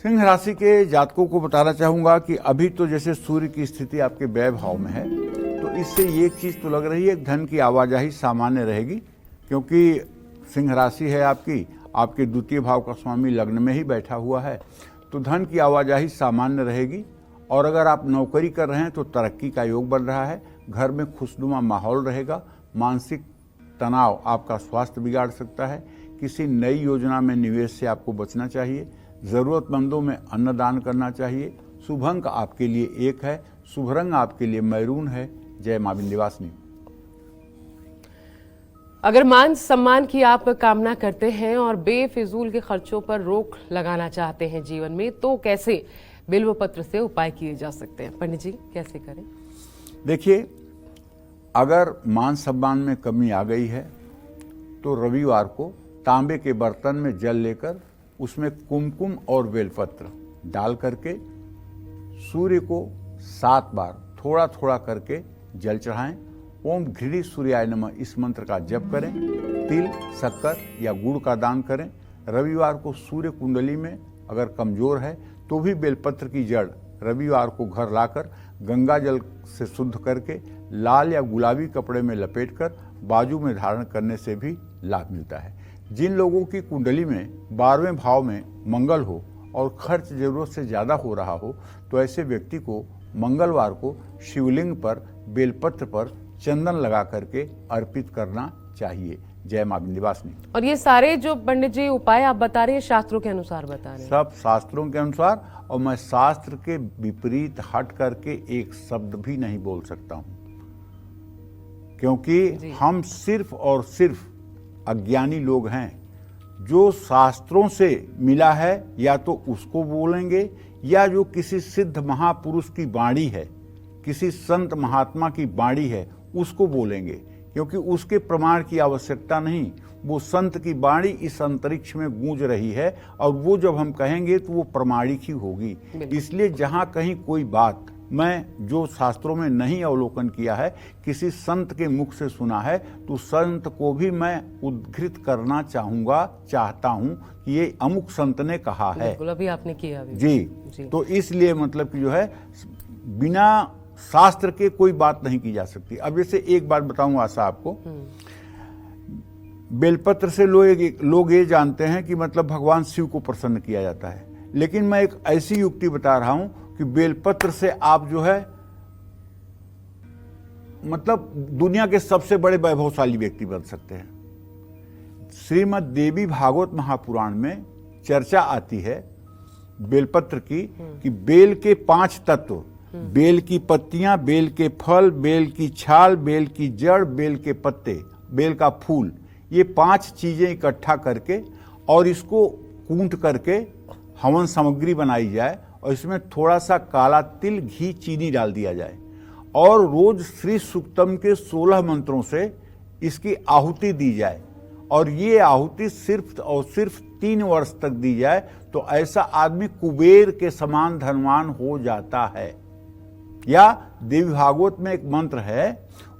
सिंह राशि के जातकों को बताना चाहूंगा कि अभी तो जैसे सूर्य की स्थिति आपके व्यय भाव में है, तो इससे ये चीज तो लग रही है धन की आवाजाही सामान्य रहेगी, क्योंकि सिंह राशि है आपके द्वितीय भाव का स्वामी लग्न में ही बैठा हुआ है, तो धन की आवाजाही सामान्य रहेगी। और अगर आप नौकरी कर रहे हैं तो तरक्की का योग बन रहा है, घर में खुशनुमा माहौल रहेगा। मानसिक तनाव आपका स्वास्थ्य बिगाड़ सकता है। किसी नई योजना में निवेश से आपको बचना चाहिए। जरूरतमंदों में अन्नदान करना चाहिए। शुभ अंक आपके लिए 1 है, शुभ रंग आपके लिए मैरून है। जय मां विंध्यवासिनी। अगर मान सम्मान की आप कामना करते हैं और बेफिजूल के खर्चों पर रोक लगाना चाहते हैं जीवन में, तो कैसे बिल्व पत्र से उपाय किए जा सकते हैं पंडित जी, कैसे करें? देखिए, अगर मान सम्मान में कमी आ गई है तो रविवार को तांबे के बर्तन में जल लेकर उसमें कुमकुम और बेलपत्र डाल करके सूर्य को 7 बार थोड़ा थोड़ा करके जल चढ़ाएं। ओम घृणी सूर्याय नमः इस मंत्र का जप करें। तिल, शक्कर या गुड़ का दान करें। रविवार को सूर्य कुंडली में अगर कमजोर है तो भी बेलपत्र की जड़ रविवार को घर लाकर गंगा जल से शुद्ध करके लाल या गुलाबी कपड़े में लपेटकर बाजू में धारण करने से भी लाभ मिलता है। जिन लोगों की कुंडली में 12वें भाव में मंगल हो और खर्च जरूरत से ज़्यादा हो रहा हो, तो ऐसे व्यक्ति को मंगलवार को शिवलिंग पर बेलपत्र पर चंदन लगा करके अर्पित करना चाहिए। जय मां विंध्यवासिनी। और ये सारे जो पंडित जी उपाय आप बता रहे हैं शास्त्रों के अनुसार बता रहे हैं? सब शास्त्रों के अनुसार, और मैं शास्त्र के विपरीत हट करके एक शब्द भी नहीं बोल सकता हूं, क्योंकि हम सिर्फ और सिर्फ अज्ञानी लोग हैं। जो शास्त्रों से मिला है या तो उसको बोलेंगे, या जो किसी सिद्ध महापुरुष की वाणी है, किसी संत महात्मा की वाणी है, उसको बोलेंगे, क्योंकि उसके प्रमाण की आवश्यकता नहीं। वो संत की वाणी इस अंतरिक्ष में गूंज रही है और वो जब हम कहेंगे तो वो प्रमाणिक ही होगी। इसलिए जहां कहीं कोई बात मैं जो शास्त्रों में नहीं अवलोकन किया है, किसी संत के मुख से सुना है, तो संत को भी मैं उद्धृत करना चाहता हूं कि ये अमुक संत ने कहा है। अभी आपने किया अभी। जी। तो इसलिए मतलब कि जो है बिना शास्त्र के कोई बात नहीं की जा सकती। अब जैसे एक बात बताऊंगा आशा आपको, बेलपत्र से लोग ये जानते हैं कि मतलब भगवान शिव को प्रसन्न किया जाता है, लेकिन मैं एक ऐसी युक्ति बता रहा हूं कि बेलपत्र से आप जो है मतलब दुनिया के सबसे बड़े वैभवशाली व्यक्ति बन सकते हैं। श्रीमद् देवी भागवत महापुराण में चर्चा आती है बेलपत्र की, कि बेल के 5 तत्व, बेल की पत्तियां, बेल के फल, बेल की छाल, बेल की जड़, बेल के पत्ते, बेल का फूल, ये 5 चीजें इकट्ठा करके और इसको कूट करके हवन सामग्री बनाई जाए और इसमें थोड़ा सा काला तिल, घी, चीनी डाल दिया जाए और रोज श्री सूक्तम के 16 मंत्रों से इसकी आहुति दी जाए और ये आहुति सिर्फ और सिर्फ 3 वर्ष तक दी जाए तो ऐसा आदमी कुबेर के समान धनवान हो जाता है। या देवी भागवत में एक मंत्र है,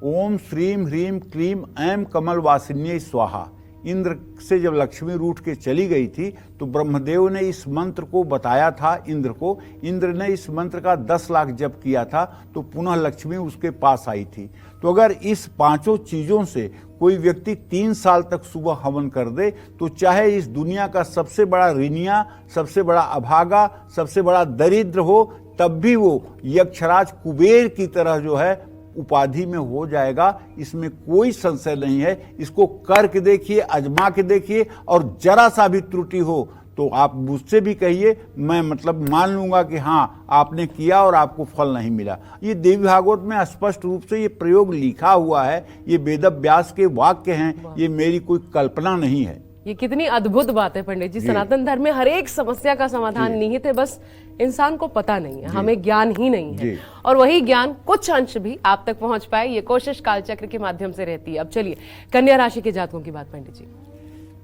ओम श्रीम ह्रीम क्लीम ऐम कमल वासिन्ये स्वाहा। इंद्र से जब लक्ष्मी रूठ के चली गई थी तो ब्रह्मदेव ने इस मंत्र को बताया था इंद्र को। इंद्र ने इस मंत्र का 10 लाख जप किया था तो पुनः लक्ष्मी उसके पास आई थी। तो अगर इस 5 चीजों से कोई व्यक्ति 3 साल तक सुबह हवन कर दे तो चाहे इस दुनिया का सबसे बड़ा ऋणिया, सबसे बड़ा अभागा, सबसे बड़ा दरिद्र हो, तब भी वो यक्षराज कुबेर की तरह जो है उपाधि में हो जाएगा। इसमें कोई संशय नहीं है। इसको करके देखिए, आजमा के देखिए, और जरा सा भी त्रुटि हो तो आप मुझसे भी कहिए, मैं मतलब मान लूंगा कि हाँ आपने किया और आपको फल नहीं मिला। ये देवी भागवत में स्पष्ट रूप से ये प्रयोग लिखा हुआ है, ये वेद व्यास के वाक्य हैं, ये मेरी कोई कल्पना नहीं है। ये कितनी अद्भुत बात है पंडित जी। सनातन धर्म में हर एक समस्या का समाधान निहित है, बस इंसान को पता नहीं है, हमें ज्ञान ही नहीं है। और वही ज्ञान कुछ अंश भी आप तक पहुंच पाए, ये कोशिश कालचक्र के माध्यम से रहती है। अब चलिए कन्या राशि के जातकों की बात पंडित जी।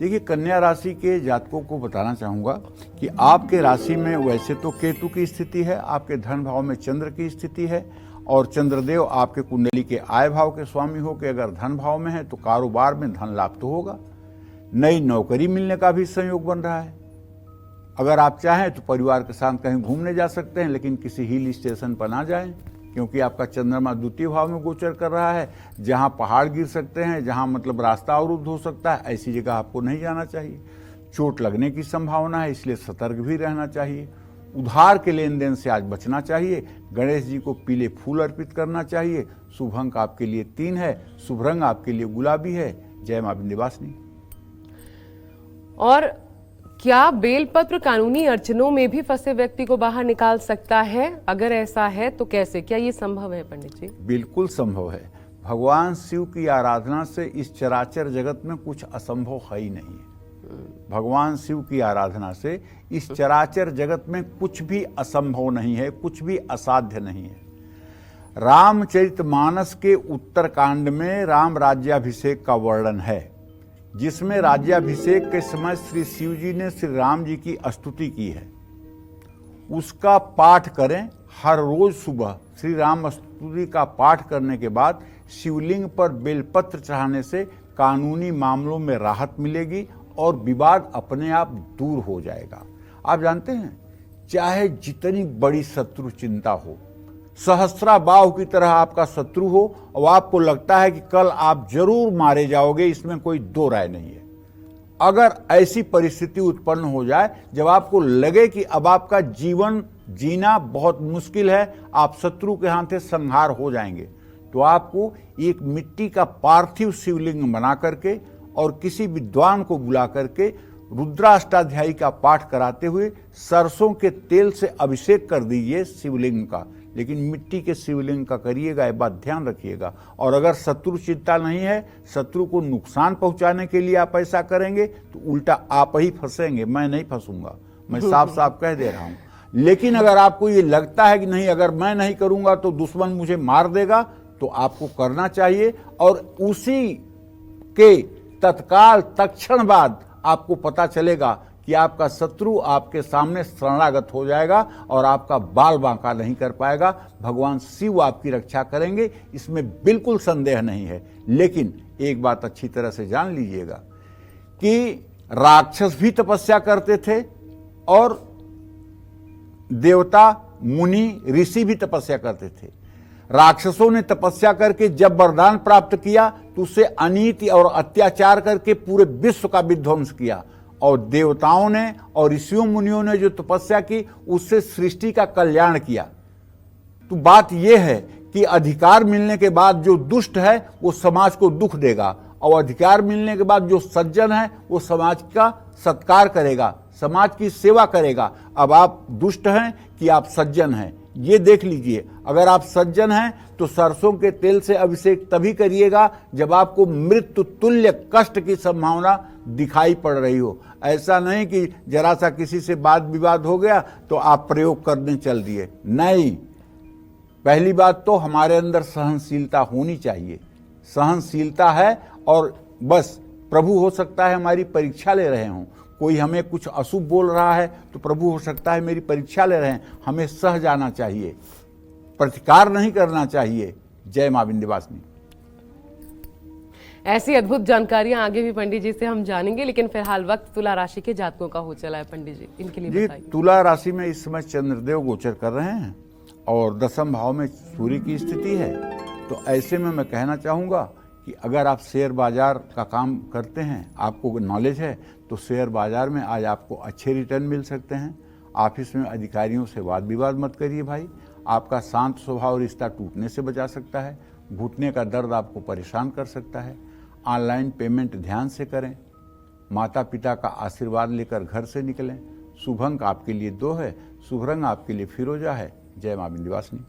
देखिए, कन्या राशि के जातकों को बताना चाहूंगा कि आपके राशि में वैसे तो केतु की स्थिति है, आपके धन भाव में चंद्र की स्थिति है, और चंद्रदेव आपके कुंडली के आय भाव के स्वामी हो के अगर धन भाव में है तो कारोबार में धन लाभ तो होगा। नई नौकरी मिलने का भी संयोग बन रहा है। अगर आप चाहें तो परिवार के साथ कहीं घूमने जा सकते हैं, लेकिन किसी हिल स्टेशन पर ना जाएं, क्योंकि आपका चंद्रमा द्वितीय भाव में गोचर कर रहा है, जहां पहाड़ गिर सकते हैं, जहां मतलब रास्ता अवरुद्ध हो सकता है, ऐसी जगह आपको नहीं जाना चाहिए। चोट लगने की संभावना है, इसलिए सतर्क भी रहना चाहिए। उधार के लेन देन से आज बचना चाहिए। गणेश जी को पीले फूल अर्पित करना चाहिए। शुभ अंक आपके लिए 3 है, शुभ रंग आपके लिए गुलाबी है। जय मां विंध्यवासिनी। और क्या बेलपत्र कानूनी अड़चनों में भी फंसे व्यक्ति को बाहर निकाल सकता है? अगर ऐसा है तो कैसे, क्या ये संभव है पंडित जी? बिल्कुल संभव है। भगवान शिव की आराधना से इस चराचर जगत में कुछ असंभव है ही नहीं है। भगवान शिव की आराधना से इस चराचर जगत में कुछ भी असंभव नहीं है, कुछ भी असाध्य नहीं है। रामचरितमानस के उत्तरकांड में राम राज्याभिषेक का वर्णन है, जिसमें राज्याभिषेक के समय श्री शिव जी ने श्री राम जी की स्तुति की है। उसका पाठ करें हर रोज सुबह। श्री राम स्तुति का पाठ करने के बाद शिवलिंग पर बेलपत्र चढ़ाने से कानूनी मामलों में राहत मिलेगी और विवाद अपने आप दूर हो जाएगा। आप जानते हैं, चाहे जितनी बड़ी शत्रु चिंता हो, सहस्रा बाहु की तरह आपका शत्रु हो और आपको लगता है कि कल आप जरूर मारे जाओगे, इसमें कोई दो राय नहीं है। अगर ऐसी परिस्थिति उत्पन्न हो जाए जब आपको लगे कि अब आपका जीवन जीना बहुत मुश्किल है, आप शत्रु के हाथ से संहार हो जाएंगे, तो आपको एक मिट्टी का पार्थिव शिवलिंग बना करके और किसी विद्वान को बुला करके रुद्राष्टाध्यायी का पाठ कराते हुए सरसों के तेल से अभिषेक कर दीजिए शिवलिंग का। लेकिन मिट्टी के शिवलिंग का करिएगा, ये बात ध्यान रखिएगा। और अगर शत्रु चिंता नहीं है, शत्रु को नुकसान पहुंचाने के लिए आप ऐसा करेंगे तो उल्टा आप ही फंसेंगे, मैं नहीं फंसूंगा, मैं साफ साफ कह दे रहा हूं। लेकिन अगर आपको ये लगता है कि नहीं, अगर मैं नहीं करूंगा तो दुश्मन मुझे मार देगा, तो आपको करना चाहिए। और उसी के तत्काल तत्क्षण बाद आपको पता चलेगा कि आपका शत्रु आपके सामने शरणागत हो जाएगा और आपका बाल बांका नहीं कर पाएगा। भगवान शिव आपकी रक्षा करेंगे, इसमें बिल्कुल संदेह नहीं है। लेकिन एक बात अच्छी तरह से जान लीजिएगा कि राक्षस भी तपस्या करते थे और देवता, मुनि, ऋषि भी तपस्या करते थे। राक्षसों ने तपस्या करके जब वरदान प्राप्त किया तो उसे अनीति और अत्याचार करके पूरे विश्व का विध्वंस किया, और देवताओं ने और ऋषियों मुनियों ने जो तपस्या की उससे सृष्टि का कल्याण किया। तो बात यह है कि अधिकार मिलने के बाद जो दुष्ट है वो समाज को दुख देगा, और अधिकार मिलने के बाद जो सज्जन है वो समाज का सत्कार करेगा, समाज की सेवा करेगा। अब आप दुष्ट हैं कि आप सज्जन हैं, ये देख लीजिए। अगर आप सज्जन हैं तो सरसों के तेल से अभिषेक तभी करिएगा जब आपको मृत्यु तुल्य कष्ट की संभावना दिखाई पड़ रही हो। ऐसा नहीं कि जरा सा किसी से वाद विवाद हो गया तो आप प्रयोग करने चल दिए, नहीं। पहली बात तो हमारे अंदर सहनशीलता होनी चाहिए। सहनशीलता है और बस प्रभु हो सकता है हमारी परीक्षा ले रहे हों, कोई हमें कुछ अशुभ बोल रहा है तो प्रभु हो सकता है मेरी परीक्षा ले रहे हैं। हमें सह जाना चाहिए, प्रतिकार नहीं करना चाहिए। जय मां विंध्यवासिनी। ऐसी अद्भुत जानकारियां आगे भी पंडित जी से हम जानेंगे, लेकिन फिलहाल वक्त तुला राशि के जातकों का हो चला है पंडित जी, इनके लिए जी, बताइए। तुला राशि में इस समय चंद्रदेव गोचर कर रहे हैं और दसम भाव में सूर्य की स्थिति है। तो ऐसे में मैं कहना चाहूँगा कि अगर आप शेयर बाजार का काम करते हैं, आपको नॉलेज है, तो शेयर बाजार में आज आपको अच्छे रिटर्न मिल सकते हैं। ऑफिस में अधिकारियों से वाद विवाद मत करिए भाई, आपका शांत स्वभाव रिश्ता टूटने से बचा सकता है। घुटने का दर्द आपको परेशान कर सकता है। ऑनलाइन पेमेंट ध्यान से करें। माता पिता का आशीर्वाद लेकर घर से निकलें। शुभ अंक आपके लिए 2 है, शुभ रंग आपके लिए फिरोजा है। जय मां विंध्यवासिनी।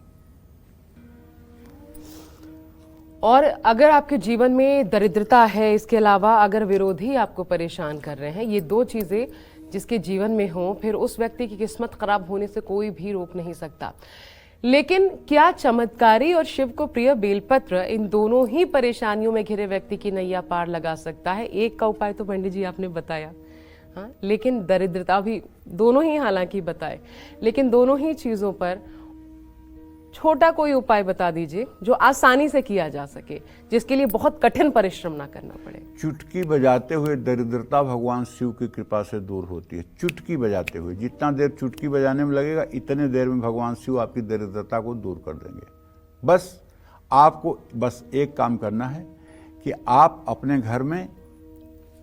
और अगर आपके जीवन में दरिद्रता है, इसके अलावा अगर विरोधी आपको परेशान कर रहे हैं, ये 2 चीजें जिसके जीवन में हो, फिर उस व्यक्ति की किस्मत खराब होने से कोई भी रोक नहीं सकता। लेकिन क्या चमत्कारी और शिव को प्रिय बेलपत्र इन दोनों ही परेशानियों में घिरे व्यक्ति की नैया पार लगा सकता है? एक का उपाय तो पंडित जी आपने बताया, हाँ, लेकिन दरिद्रता भी दोनों ही हालांकि बताए, लेकिन दोनों ही चीजों पर छोटा कोई उपाय बता दीजिए जो आसानी से किया जा सके, जिसके लिए बहुत कठिन परिश्रम ना करना पड़े। चुटकी बजाते हुए दरिद्रता भगवान शिव की कृपा से दूर होती है। चुटकी बजाते हुए, जितना देर चुटकी बजाने में लगेगा, इतने देर में भगवान शिव आपकी दरिद्रता को दूर कर देंगे। बस आपको एक काम करना है कि आप अपने घर में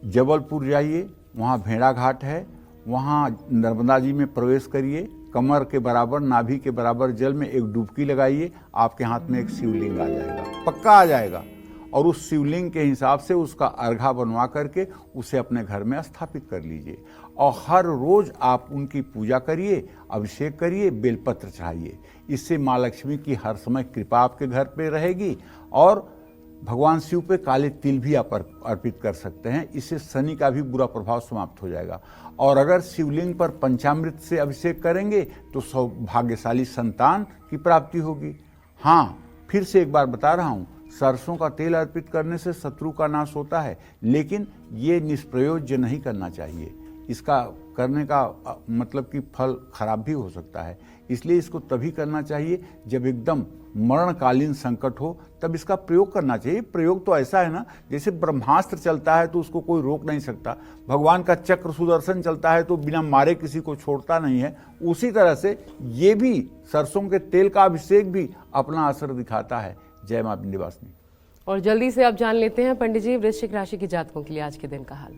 जबलपुर जाइए, वहाँ भेड़ा घाट है, वहाँ नर्मदा जी में प्रवेश करिए, कमर के बराबर, नाभि के बराबर जल में एक डुबकी लगाइए, आपके हाथ में एक शिवलिंग आ जाएगा, पक्का आ जाएगा। और उस शिवलिंग के हिसाब से उसका अर्घा बनवा करके उसे अपने घर में स्थापित कर लीजिए और हर रोज आप उनकी पूजा करिए, अभिषेक करिए, बेलपत्र चढ़ाइए। इससे माँ लक्ष्मी की हर समय कृपा आपके घर पे रहेगी। और भगवान शिव पे काले तिल भी आप अर्पित कर सकते हैं, इससे शनि का भी बुरा प्रभाव समाप्त हो जाएगा। और अगर शिवलिंग पर पंचामृत से अभिषेक करेंगे तो सौभाग्यशाली संतान की प्राप्ति होगी। हाँ, फिर से एक बार बता रहा हूँ, सरसों का तेल अर्पित करने से शत्रु का नाश होता है, लेकिन ये निष्प्रयोज्य नहीं करना चाहिए। इसका करने का मतलब कि फल खराब भी हो सकता है, इसलिए इसको तभी करना चाहिए जब एकदम मरणकालीन संकट हो, तब इसका प्रयोग करना चाहिए। प्रयोग तो ऐसा है ना, जैसे ब्रह्मास्त्र चलता है तो उसको कोई रोक नहीं सकता, भगवान का चक्र सुदर्शन चलता है तो बिना मारे किसी को छोड़ता नहीं है, उसी तरह से ये भी सरसों के तेल का अभिषेक भी अपना असर दिखाता है। जय मां विंध्यवासिनी। और जल्दी से आप जान लेते हैं पंडित जी वृश्चिक राशि के जातकों के लिए आज के दिन का हाल।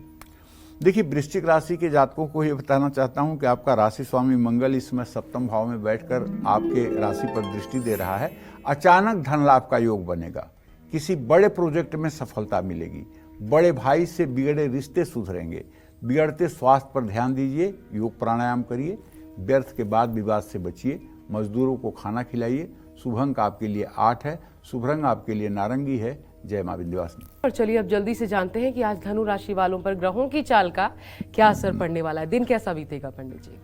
देखिए, वृश्चिक राशि के जातकों को ये बताना चाहता हूं कि आपका राशि स्वामी मंगल इस समय सप्तम भाव में बैठकर आपके राशि पर दृष्टि दे रहा है। अचानक धन लाभ का योग बनेगा, किसी बड़े प्रोजेक्ट में सफलता मिलेगी, बड़े भाई से बिगड़े रिश्ते सुधरेंगे, बिगड़ते स्वास्थ्य पर ध्यान दीजिए, योग प्राणायाम करिए, व्यर्थ के बाद विवाद से बचिए, मजदूरों को खाना खिलाइए। शुभ अंक आपके लिए 8 है, शुभ रंग आपके लिए नारंगी है। जय मां विंध्यवासिनी। और चलिए अब जल्दी से जानते हैं कि आज धनु राशि वालों पर ग्रहों की चाल का क्या असर पड़ने वाला है, दिन कैसा बीतेगा पंडित जी?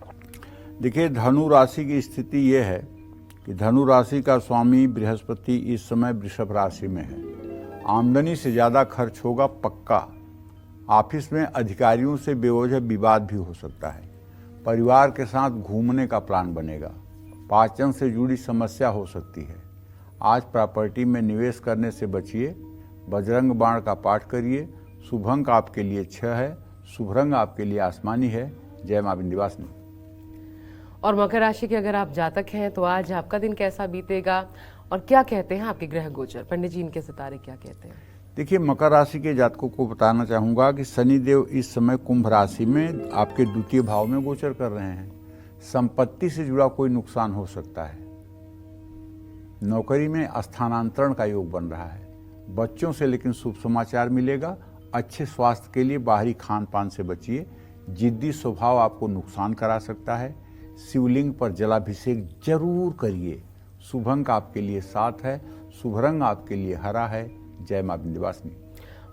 देखिए, धनु राशि की स्थिति ये है कि धनु राशि का स्वामी बृहस्पति इस समय वृषभ राशि में है। आमदनी से ज़्यादा खर्च होगा पक्का। ऑफिस में अधिकारियों से बेवजह विवाद भी हो सकता है। परिवार के साथ घूमने का प्लान बनेगा। पाचन से जुड़ी समस्या हो सकती है। आज प्रॉपर्टी में निवेश करने से बचिए। बजरंग बाण का पाठ करिए। शुभ अंक आपके लिए 6 है, शुभ रंग आपके लिए आसमानी है। जय मां विंध्यवासिनी। और मकर राशि के अगर आप जातक हैं तो आज आपका दिन कैसा बीतेगा और क्या कहते हैं आपके ग्रह गोचर? पंडित जी इनके सितारे क्या कहते हैं? देखिए, मकर राशि के जातकों को बताना चाहूँगा कि शनिदेव इस समय कुंभ राशि में आपके द्वितीय भाव में गोचर कर रहे हैं। संपत्ति से जुड़ा कोई नुकसान हो सकता है। नौकरी में स्थानांतरण का योग बन रहा है। बच्चों से लेकिन शुभ समाचार मिलेगा। अच्छे स्वास्थ्य के लिए बाहरी खान पान से बचिए। जिद्दी स्वभाव आपको नुकसान करा सकता है। शिवलिंग पर जलाभिषेक जरूर करिए। शुभ अंक आपके लिए 7 है, शुभ रंग आपके लिए हरा है। जय मां विंध्यवासिनी।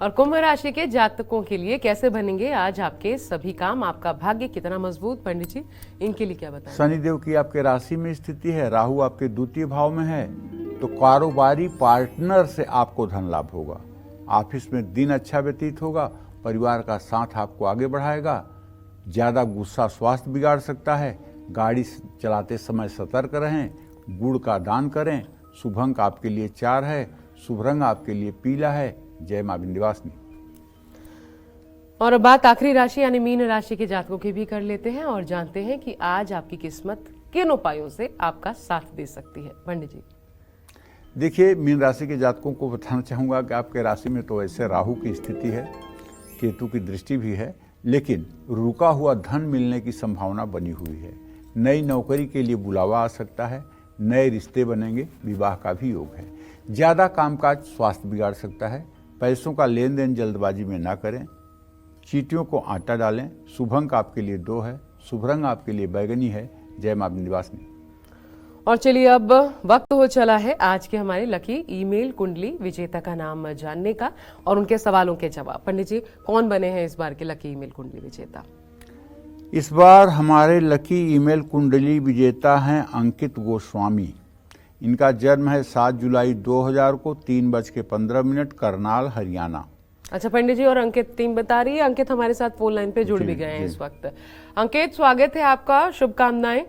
और कुंभ राशि के जातकों के लिए कैसे बनेंगे आज आपके सभी काम, आपका भाग्य कितना मजबूत? पंडित जी इनके लिए क्या बताएं? शनिदेव की आपके राशि में स्थिति है, राहु आपके द्वितीय भाव में है, तो कारोबारी पार्टनर से आपको धन लाभ होगा। ऑफिस में दिन अच्छा व्यतीत होगा। परिवार का साथ आपको आगे बढ़ाएगा। ज़्यादा गुस्सा स्वास्थ्य बिगाड़ सकता है। गाड़ी चलाते समय सतर्क रहें। गुड़ का दान करें। शुभ अंक आपके लिए 4 है। शुभ रंग आपके लिए पीला है। जय मां विंध्यवासिनी। और अब बात आखिरी राशि यानी मीन राशि के जातकों की भी कर लेते हैं और जानते हैं कि आज आपकी किस्मत किन उपायों से आपका साथ दे सकती है। पंडित जी, देखिए, मीन राशि के जातकों को बताना चाहूँगा कि आपके राशि में तो ऐसे राहु की स्थिति है, केतु की दृष्टि भी है, लेकिन रुका हुआ धन मिलने की संभावना बनी हुई है। नई नौकरी के लिए बुलावा आ सकता है। नए रिश्ते बनेंगे। विवाह का भी योग है। ज़्यादा कामकाज स्वास्थ्य बिगाड़ सकता है। पैसों का लेन देन जल्दबाजी में ना करें। चींटियों को आटा डालें। शुभ अंक आपके लिए 2 है। शुभ रंग आपके लिए बैगनी है। जय मां विंध्यवासिनी। और चलिए अब वक्त हो चला है आज के हमारे लकी ईमेल कुंडली विजेता का नाम जानने का और उनके सवालों के जवाब। पंडित जी, कौन बने हैं इस बार के लकी ईमेल कुंडली विजेता? इस बार हमारे लकी ईमेल कुंडली विजेता हैं अंकित गोस्वामी। इनका जन्म है 7 जुलाई 2000 को 3:15 करनाल, हरियाणा। अच्छा पंडित जी, और अंकित टीम बता रही है, अंकित हमारे साथ फोन लाइन पे जुड़ भी गए हैं इस वक्त। अंकित, स्वागत है आपका, शुभकामनाएं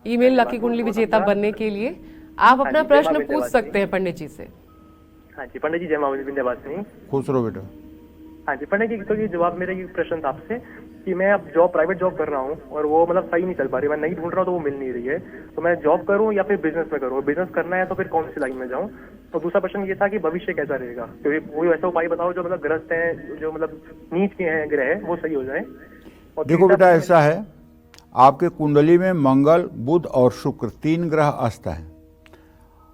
ईमेल लकी कुंडली विजेता बनने के लिए। आप अपना प्रश्न पूछ सकते हैं पंडित जी से। हाँ जी पंडित जी, जय मां विंध्यवासिनी। खुश रहो बेटा। हाँ जी पंडित जी, तो ये जवाब मेरा ये प्रश्न था आपसे कि मैं अब प्राइवेट जॉब कर रहा हूँ और वो मतलब सही नहीं चल पा रही। मैं नहीं ढूंढ रहा हूँ तो वो मिल नहीं रही है। तो मैं जॉब करूँ या फिर बिजनेस में करूँ? बिजनेस करना है तो फिर कौन सी लाइन में जाऊँ? तो दूसरा प्रश्न ये था कि भविष्य कैसा रहेगा, क्योंकि कोई ऐसा उपाय बताओ जो मतलब ग्रस्त है, जो मतलब नीच के हैं ग्रह, वो सही हो जाए। और देखो बेटा, ऐसा है, आपके कुंडली में मंगल, बुध और शुक्र 3 ग्रह अस्त हैं।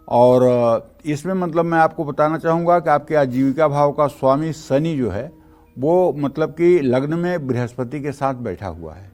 और इसमें मतलब मैं आपको बताना चाहूँगा कि आपके आजीविका भाव का स्वामी शनि जो है वो मतलब कि लग्न में बृहस्पति के साथ बैठा हुआ है,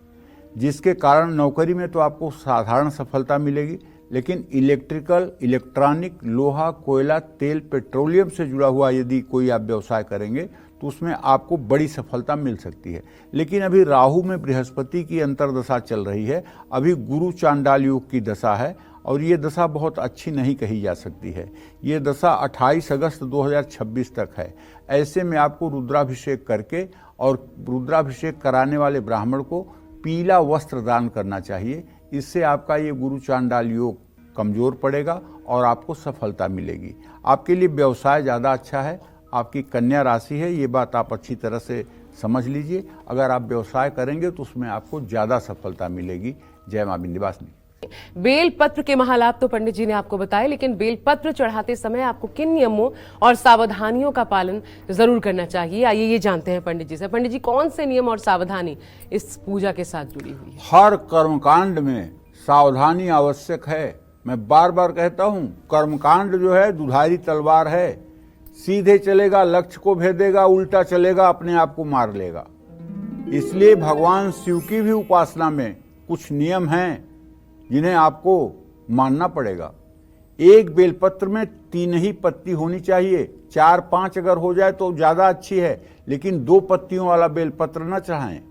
जिसके कारण नौकरी में तो आपको साधारण सफलता मिलेगी, लेकिन इलेक्ट्रिकल, इलेक्ट्रॉनिक, लोहा, कोयला, तेल, पेट्रोलियम से जुड़ा हुआ यदि कोई आप व्यवसाय करेंगे तो उसमें आपको बड़ी सफलता मिल सकती है। लेकिन अभी राहु में बृहस्पति की अंतर्दशा चल रही है। अभी गुरु चांडाल योग की दशा है और ये दशा बहुत अच्छी नहीं कही जा सकती है। ये दशा 28 अगस्त 2026 तक है। ऐसे में आपको रुद्राभिषेक करके और रुद्राभिषेक कराने वाले ब्राह्मण को पीला वस्त्र दान करना चाहिए। इससे आपका ये गुरु चांडाल योग कमजोर पड़ेगा और आपको सफलता मिलेगी। आपके लिए व्यवसाय ज़्यादा अच्छा है। आपकी कन्या राशि है, ये बात आप अच्छी तरह से समझ लीजिए। अगर आप व्यवसाय करेंगे तो उसमें आपको ज़्यादा सफलता मिलेगी। जय मां विंध्यवासिनी। बेल पत्र के महालाभ तो पंडित जी ने आपको बताया, लेकिन बेल पत्र चढ़ाते समय आपको किन नियमों और सावधानियों का पालन जरूर करना चाहिए, आइए ये जानते हैं पंडित जी से। पंडित जी, कौन से नियम और सावधानी इस पूजा के साथ जुड़ी हुई है? हर कर्मकांड में सावधानी आवश्यक है। मैं बार बार कहता हूं, कर्मकांड जो है दुधारी तलवार है। सीधे चलेगा लक्ष्य को भेदेगा, उल्टा चलेगा अपने आप को मार लेगा। इसलिए भगवान शिव की भी उपासना में कुछ नियम हैं जिन्हें आपको मानना पड़ेगा। एक बेलपत्र में 3 ही पत्ती होनी चाहिए। 4-5 अगर हो जाए तो ज्यादा अच्छी है, लेकिन 2 पत्तियों वाला बेलपत्र न चढ़ाएं।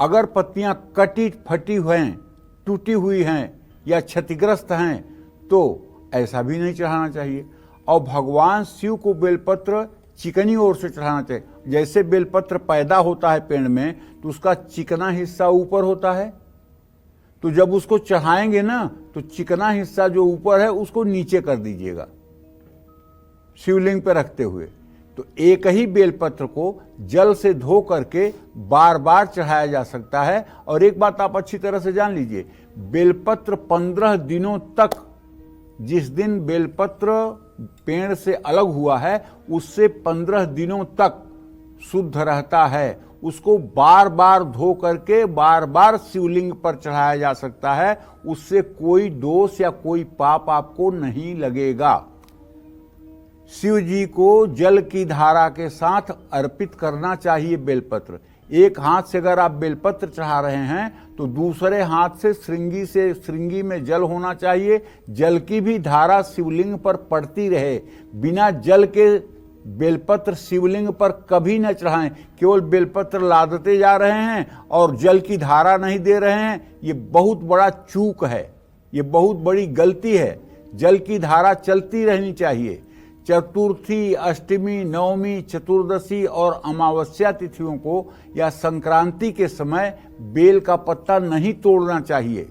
अगर पत्तियां कटी फटी हैं, टूटी हुई हैं या क्षतिग्रस्त हैं तो ऐसा भी नहीं चढ़ाना चाहिए। और भगवान शिव को बेलपत्र चिकनी ओर से चढ़ाना चाहिए। जैसे बेलपत्र पैदा होता है पेड़ में तो उसका चिकना हिस्सा ऊपर होता है, तो जब उसको चढ़ाएंगे ना तो चिकना हिस्सा जो ऊपर है उसको नीचे कर दीजिएगा शिवलिंग पर रखते हुए। तो एक ही बेलपत्र को जल से धो करके बार बार चढ़ाया जा सकता है। और एक बात आप अच्छी तरह से जान लीजिए, बेलपत्र 15 दिनों तक, जिस दिन बेलपत्र पेड़ से अलग हुआ है उससे 15 दिनों तक शुद्ध रहता है। उसको बार बार धो करके बार बार शिवलिंग पर चढ़ाया जा सकता है। उससे कोई दोष या कोई पाप आपको नहीं लगेगा। शिव जी को जल की धारा के साथ अर्पित करना चाहिए बेलपत्र। एक हाथ से अगर आप बेलपत्र चढ़ा रहे हैं तो दूसरे हाथ से श्रृंगी में जल होना चाहिए। जल की भी धारा शिवलिंग पर पड़ती रहे। बिना जल के बेलपत्र शिवलिंग पर कभी न चढ़ाएं। केवल बेलपत्र लादते जा रहे हैं और जल की धारा नहीं दे रहे हैं, ये बहुत बड़ा चूक है, ये बहुत बड़ी गलती है। जल की धारा चलती रहनी चाहिए। चतुर्थी, अष्टमी, नवमी, चतुर्दशी और अमावस्या तिथियों को या संक्रांति के समय बेल का पत्ता नहीं तोड़ना चाहिए।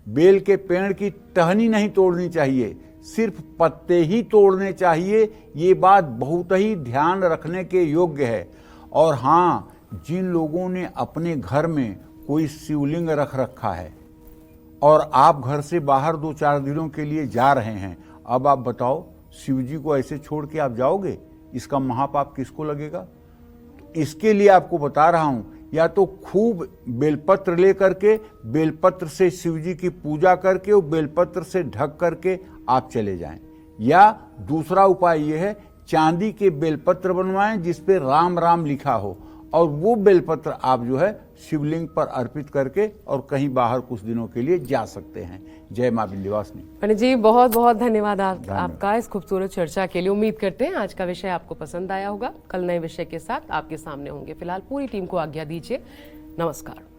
बेल के पेड़ की टहनी नहीं तोड़नी चाहिए, सिर्फ पत्ते ही तोड़ने चाहिए। ये बात बहुत ही ध्यान रखने के योग्य है। और हाँ, जिन लोगों ने अपने घर में कोई शिवलिंग रख रखा है और आप घर से बाहर 2-4 दिनों के लिए जा रहे हैं, अब आप बताओ शिव जी को ऐसे छोड़ के आप जाओगे? इसका महापाप किसको लगेगा? इसके लिए आपको बता रहा हूं, या तो खूब बेलपत्र लेकर के, बेलपत्र से शिव जी की पूजा करके और बेलपत्र से ढक करके आप चले जाएं, या दूसरा उपाय यह है चांदी के बेलपत्र बनवाएं जिस पे राम राम लिखा हो, और वो बेलपत्र आप जो है शिवलिंग पर अर्पित करके और कहीं बाहर कुछ दिनों के लिए जा सकते हैं। जय मां विंध्यवासिनी। पंडित जी बहुत बहुत धन्यवाद आपका इस खूबसूरत चर्चा के लिए। उम्मीद करते हैं आज का विषय आपको पसंद आया होगा। कल नए विषय के साथ आपके सामने होंगे। फिलहाल पूरी टीम को आज्ञा दीजिए। नमस्कार।